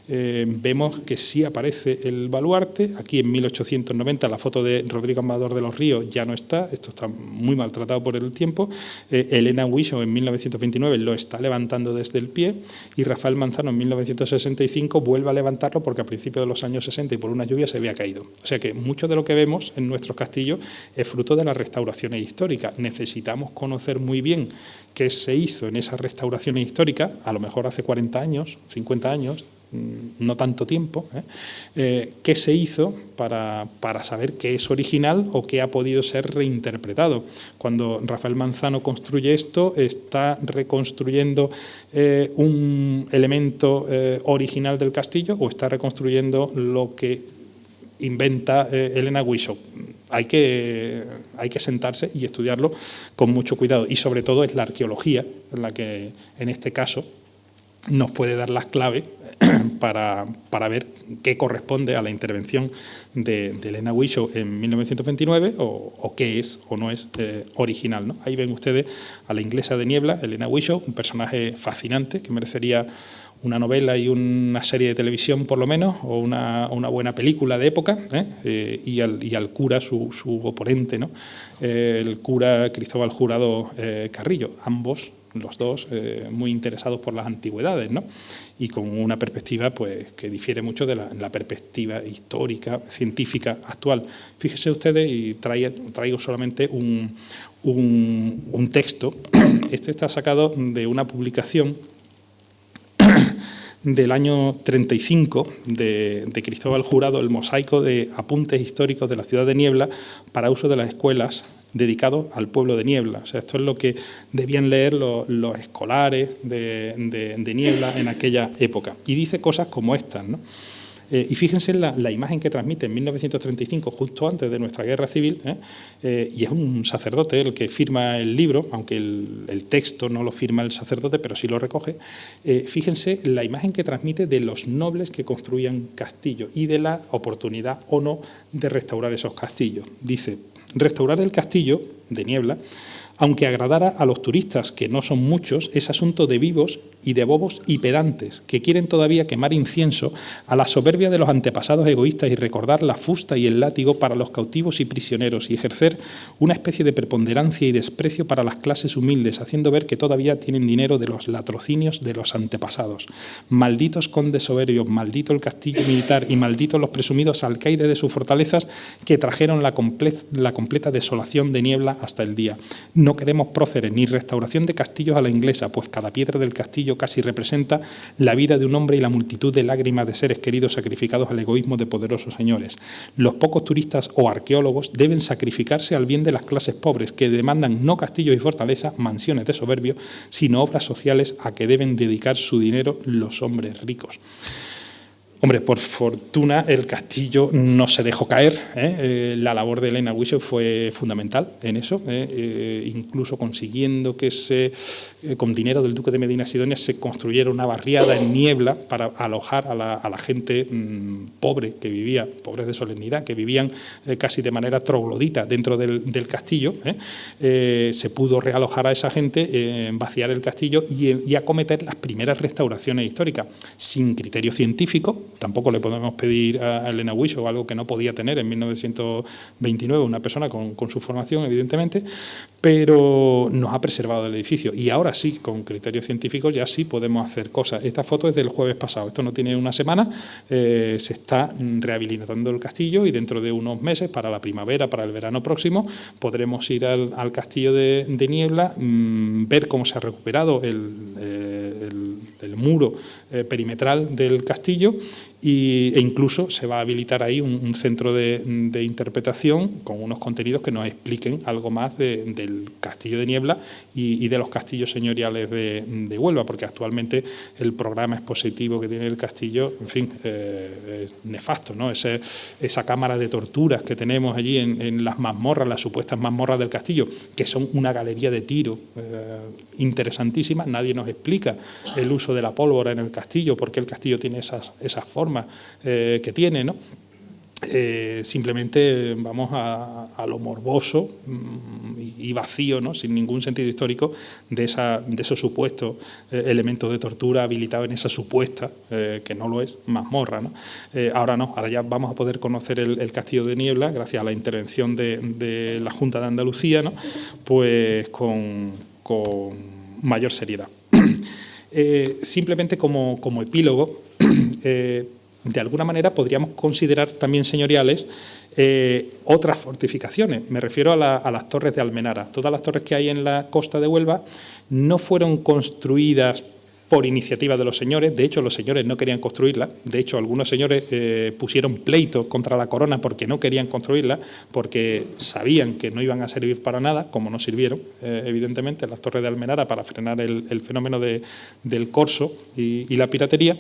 Vemos que sí aparece el baluarte. Aquí en 1890 la foto de Rodrigo Amador de los Ríos ya no está, esto está muy maltratado por el tiempo. Elena Huicho en 1929 lo está levantando desde el pie y Rafael Manzano en 1965 vuelve a levantarlo porque a principios de los años 60 y por una lluvia se había caído. O sea que mucho de lo que vemos en nuestros castillos es fruto de las restauraciones históricas. Necesitamos conocer muy bien qué se hizo en esas restauraciones históricas, a lo mejor hace 40 años, 50 años, no tanto tiempo, qué se hizo para saber qué es original o qué ha podido ser reinterpretado. Cuando Rafael Manzano construye esto, está reconstruyendo un elemento original del castillo o está reconstruyendo lo que inventa Elena Huicho. Hay que sentarse y estudiarlo con mucho cuidado y sobre todo es la arqueología la que en este caso nos puede dar las claves para ver qué corresponde a la intervención de Elena Huicho en 1929 o qué es o no es original, ¿no? Ahí ven ustedes a la inglesa de Niebla, Elena Huicho, un personaje fascinante que merecería una novela y una serie de televisión por lo menos, o una buena película de época, y al cura, su oponente, ¿no? El cura Cristóbal Jurado Carrillo, ambos, los dos, muy interesados por las antigüedades, ¿no? Y con una perspectiva pues, que difiere mucho de la perspectiva histórica, científica actual. Fíjense ustedes, y traigo solamente un texto. Este está sacado de una publicación del año 35 de Cristóbal Jurado, el mosaico de apuntes históricos de la ciudad de Niebla para uso de las escuelas dedicado al pueblo de Niebla. O sea, esto es lo que debían leer los escolares de Niebla en aquella época. Y dice cosas como estas, ¿no? Y fíjense la imagen que transmite en 1935, justo antes de nuestra guerra civil, y es un sacerdote el que firma el libro, aunque el texto no lo firma el sacerdote, pero sí lo recoge. Fíjense la imagen que transmite de los nobles que construían castillos y de la oportunidad o no de restaurar esos castillos. Dice: restaurar el castillo de Niebla, aunque agradara a los turistas, que no son muchos, es asunto de vivos y de bobos y pedantes, que quieren todavía quemar incienso a la soberbia de los antepasados egoístas y recordar la fusta y el látigo para los cautivos y prisioneros y ejercer una especie de preponderancia y desprecio para las clases humildes, haciendo ver que todavía tienen dinero de los latrocinios de los antepasados. Malditos condes soberbios, maldito el castillo militar y malditos los presumidos alcaides de sus fortalezas que trajeron la completa desolación de Niebla hasta el día. No queremos próceres ni restauración de castillos a la inglesa, pues cada piedra del castillo casi representa la vida de un hombre y la multitud de lágrimas de seres queridos sacrificados al egoísmo de poderosos señores. Los pocos turistas o arqueólogos deben sacrificarse al bien de las clases pobres, que demandan no castillos y fortalezas, mansiones de soberbio, sino obras sociales a que deben dedicar su dinero los hombres ricos. Hombre, por fortuna el castillo no se dejó caer. La labor de Elena Wissow fue fundamental en eso, incluso consiguiendo que con dinero del duque de Medina Sidonia se construyera una barriada en Niebla para alojar a la gente pobre que vivía, pobres de solemnidad, que vivían casi de manera troglodita dentro del castillo. Se pudo realojar a esa gente, vaciar el castillo y acometer las primeras restauraciones históricas sin criterio científico. Tampoco le podemos pedir a Elena Wissow algo que no podía tener en 1929 una persona con su formación, evidentemente, pero nos ha preservado el edificio. Y ahora sí, con criterios científicos, ya sí podemos hacer cosas. Esta foto es del jueves pasado, esto no tiene una semana, se está rehabilitando el castillo y dentro de unos meses, para la primavera, para el verano próximo, podremos ir al castillo de Niebla, ver cómo se ha recuperado el muro perimetral del castillo e incluso se va a habilitar ahí un centro de interpretación con unos contenidos que nos expliquen algo más del castillo de Niebla y de los castillos señoriales de Huelva, porque actualmente el programa expositivo que tiene el castillo, en fin, es nefasto, ¿no? Esa cámara de torturas que tenemos allí en las mazmorras, las supuestas mazmorras del castillo, que son una galería de tiro interesantísima. Nadie nos explica el uso de la pólvora en el castillo, por qué el castillo tiene esas formas que tiene, ¿no? Simplemente vamos a lo morboso y vacío, ¿no? Sin ningún sentido histórico de esos supuestos elementos de tortura habilitados en esa supuesta, que no lo es, mazmorra, ¿no? Ahora no, ahora ya vamos a poder conocer el castillo de Niebla gracias a la intervención de la Junta de Andalucía, ¿no? Pues con mayor seriedad. Simplemente como epílogo, de alguna manera podríamos considerar también señoriales otras fortificaciones. Me refiero a las torres de Almenara. Todas las torres que hay en la costa de Huelva no fueron construidas por iniciativa de los señores. De hecho, los señores no querían construirla. De hecho, algunos señores pusieron pleito contra la corona porque no querían construirla, porque sabían que no iban a servir para nada, como no sirvieron, evidentemente, las torres de Almenara para frenar el fenómeno del corso y la piratería.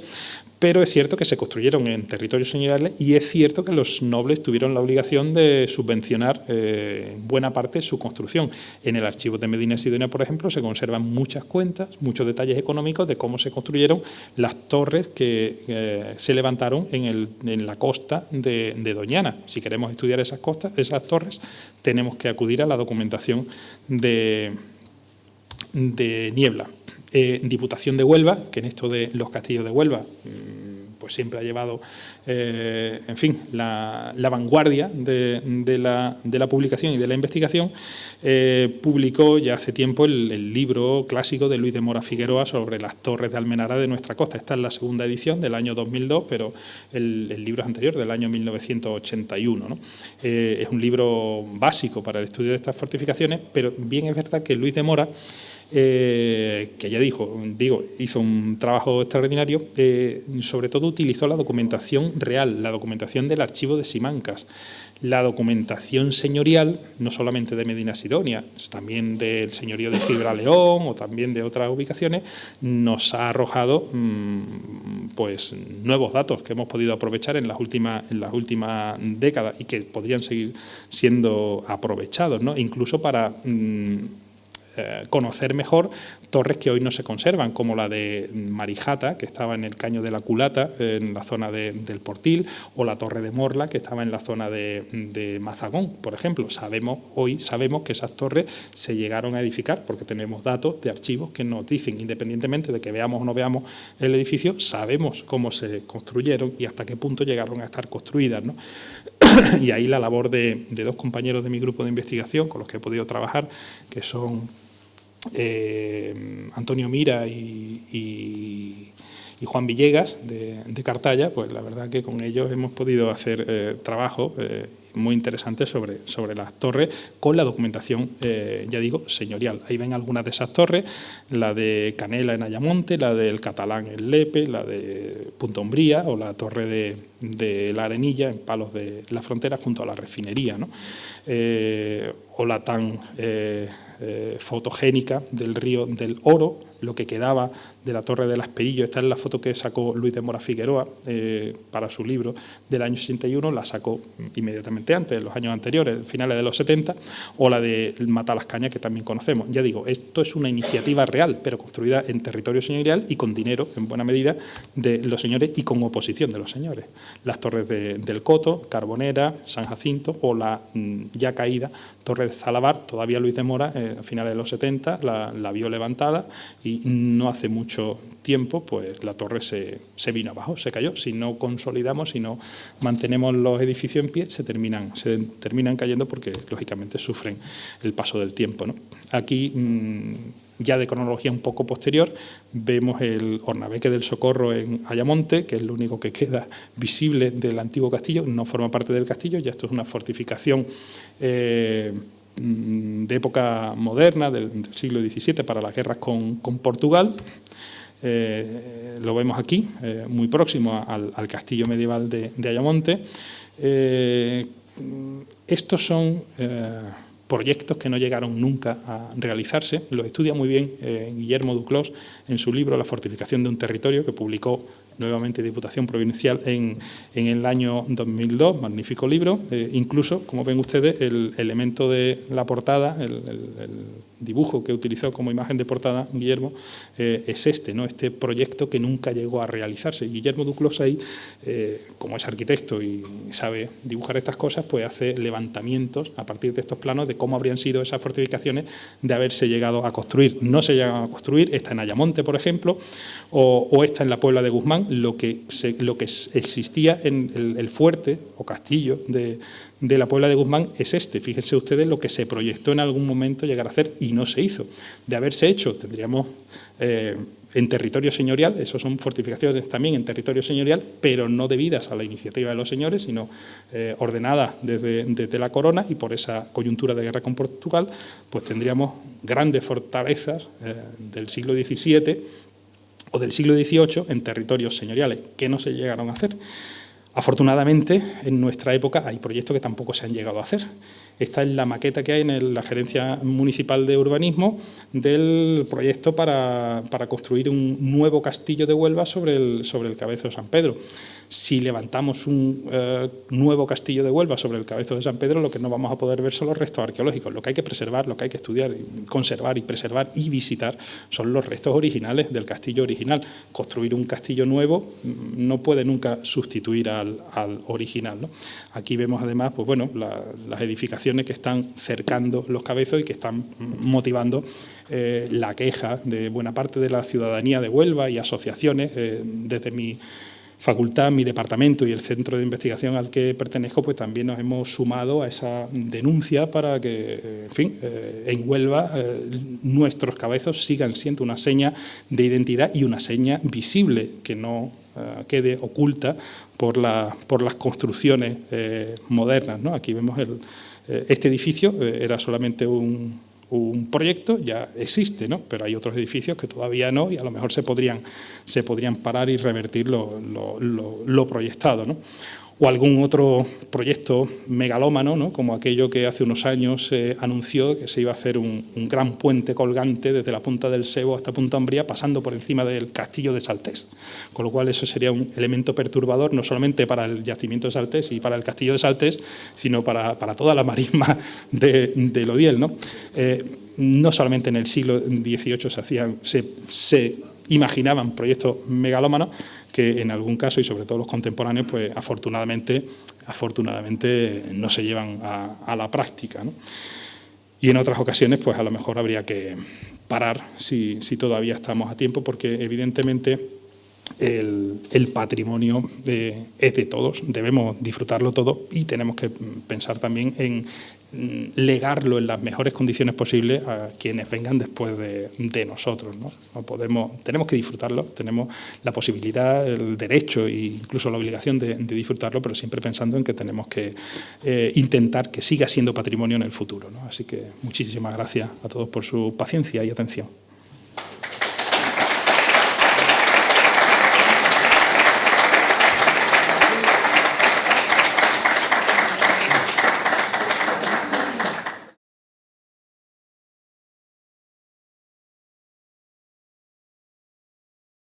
Pero es cierto que se construyeron en territorios señoriales y es cierto que los nobles tuvieron la obligación de subvencionar en buena parte su construcción. En el archivo de Medina Sidonia, por ejemplo, se conservan muchas cuentas, muchos detalles económicos de cómo se construyeron las torres que se levantaron en la costa de Doñana. Si queremos estudiar esas torres, tenemos que acudir a la documentación de Niebla. Diputación de Huelva, que en esto de los castillos de Huelva pues siempre ha llevado, en fin, la vanguardia de la publicación y de la investigación, publicó ya hace tiempo el libro clásico de Luis de Mora Figueroa sobre las torres de Almenara de nuestra costa. Esta es la segunda edición del año 2002, pero el libro es anterior, del año 1981, ¿no? Es un libro básico para el estudio de estas fortificaciones, pero bien es verdad que Luis de Mora, que ya hizo un trabajo extraordinario, sobre todo utilizó la documentación real, la documentación del archivo de Simancas, la documentación señorial, no solamente de Medina Sidonia, también del señorío de Gibraleón o también de otras ubicaciones, nos ha arrojado pues nuevos datos que hemos podido aprovechar en las últimas décadas y que podrían seguir siendo aprovechados, ¿no? Incluso para conocer mejor torres que hoy no se conservan, como la de Marijata, que estaba en el Caño de la Culata, en la zona del Portil, o la Torre de Morla, que estaba en la zona de Mazagón, por ejemplo. Hoy sabemos que esas torres se llegaron a edificar, porque tenemos datos de archivos que nos dicen, independientemente de que veamos o no veamos el edificio, sabemos cómo se construyeron y hasta qué punto llegaron a estar construidas, ¿no? Y ahí la labor de dos compañeros de mi grupo de investigación con los que he podido trabajar, que son Antonio Mira y Juan Villegas de Cartaya, pues la verdad que con ellos hemos podido hacer trabajo muy interesante sobre las torres con la documentación, ya digo, señorial. Ahí ven algunas de esas torres, la de Canela en Ayamonte, la del Catalán en Lepe, la de Punta Umbría o la torre de La Arenilla en Palos de la Frontera junto a la refinería, ¿no? O la tan fotogénica del río del Oro, lo que quedaba de la Torre de las Perillos. Esta es la foto que sacó Luis de Mora Figueroa para su libro del año 61, la sacó inmediatamente antes, en los años anteriores, finales de los 70, o la de Matalascaña, que también conocemos. Ya digo, esto es una iniciativa real, pero construida en territorio señorial y con dinero, en buena medida, de los señores y con oposición de los señores. Las torres del Coto, Carbonera, San Jacinto o la ya caída Torre de Zalabar. Todavía Luis de Mora, a finales de los 70, la vio levantada y no hace mucho tiempo pues la torre se vino abajo, se cayó. Si no consolidamos, si no mantenemos los edificios en pie, se terminan cayendo porque, lógicamente, sufren el paso del tiempo, ¿no? Aquí, ya de cronología un poco posterior, vemos el Hornabeque del Socorro en Ayamonte, que es lo único que queda visible del antiguo castillo. No forma parte del castillo, ya esto es una fortificación de época moderna, del siglo XVII, para las guerras con Portugal. Lo vemos aquí, muy próximo al castillo medieval de Ayamonte. Estos son proyectos que no llegaron nunca a realizarse. Lo estudia muy bien Guillermo Duclos en su libro La fortificación de un territorio, que publicó nuevamente Diputación Provincial en el año 2002, magnífico libro. Incluso, como ven ustedes, el elemento de la portada, el dibujo que utilizó como imagen de portada Guillermo, es este, ¿no? Este proyecto que nunca llegó a realizarse. Guillermo Duclos ahí, como es arquitecto y sabe dibujar estas cosas, pues hace levantamientos a partir de estos planos de cómo habrían sido esas fortificaciones de haberse llegado a construir. No se llegan a construir, esta en Ayamonte, por ejemplo, o esta en la Puebla de Guzmán. Lo que existía en el fuerte o castillo de la Puebla de Guzmán es este. Fíjense ustedes lo que se proyectó en algún momento llegar a hacer y no se hizo. De haberse hecho, tendríamos en territorio señorial, eso son fortificaciones también en territorio señorial, pero no debidas a la iniciativa de los señores, sino ordenadas desde la corona, y por esa coyuntura de guerra con Portugal, pues tendríamos grandes fortalezas del siglo XVII o del siglo XVIII en territorios señoriales, que no se llegaron a hacer. Afortunadamente, en nuestra época hay proyectos que tampoco se han llegado a hacer. Esta es la maqueta que hay en la Gerencia Municipal de Urbanismo del proyecto para construir un nuevo castillo de Huelva sobre el Cabezo de San Pedro. Si levantamos un nuevo castillo de Huelva sobre el Cabezo de San Pedro, lo que no vamos a poder ver son los restos arqueológicos. Lo que hay que preservar, lo que hay que estudiar, conservar y preservar y visitar son los restos originales del castillo original. Construir un castillo nuevo no puede nunca sustituir al original, ¿no? Aquí vemos además, pues bueno, las edificaciones que están cercando los cabezos y que están motivando la queja de buena parte de la ciudadanía de Huelva y asociaciones. Desde mi facultad, mi departamento y el centro de investigación al que pertenezco, pues también nos hemos sumado a esa denuncia para que, en fin, en Huelva nuestros cabezos sigan siendo una seña de identidad y una seña visible, que no quede oculta por las construcciones modernas, ¿no? Aquí vemos este edificio, era solamente un proyecto, ya existe, ¿no? Pero hay otros edificios que todavía no, y a lo mejor se podrían parar y revertir lo proyectado, ¿no? O algún otro proyecto megalómano, ¿no? Como aquello que hace unos años se anunció, que se iba a hacer un gran puente colgante desde la punta del Sebo hasta Punta Umbría, pasando por encima del castillo de Saltés. Con lo cual eso sería un elemento perturbador, no solamente para el yacimiento de Saltés y para el castillo de Saltés, sino para toda la marisma de Lodiel, ¿no? No solamente en el siglo XVIII se imaginaban proyectos megalómanos, que en algún caso, y sobre todo los contemporáneos, pues afortunadamente no se llevan a la práctica, ¿no? Y en otras ocasiones, pues a lo mejor habría que parar si todavía estamos a tiempo, porque evidentemente el patrimonio es de todos, debemos disfrutarlo todo y tenemos que pensar también en legarlo en las mejores condiciones posibles a quienes vengan después de nosotros, ¿no? Tenemos que disfrutarlo, tenemos la posibilidad, el derecho e incluso la obligación de disfrutarlo, pero siempre pensando en que tenemos que intentar que siga siendo patrimonio en el futuro, ¿no? Así que muchísimas gracias a todos por su paciencia y atención.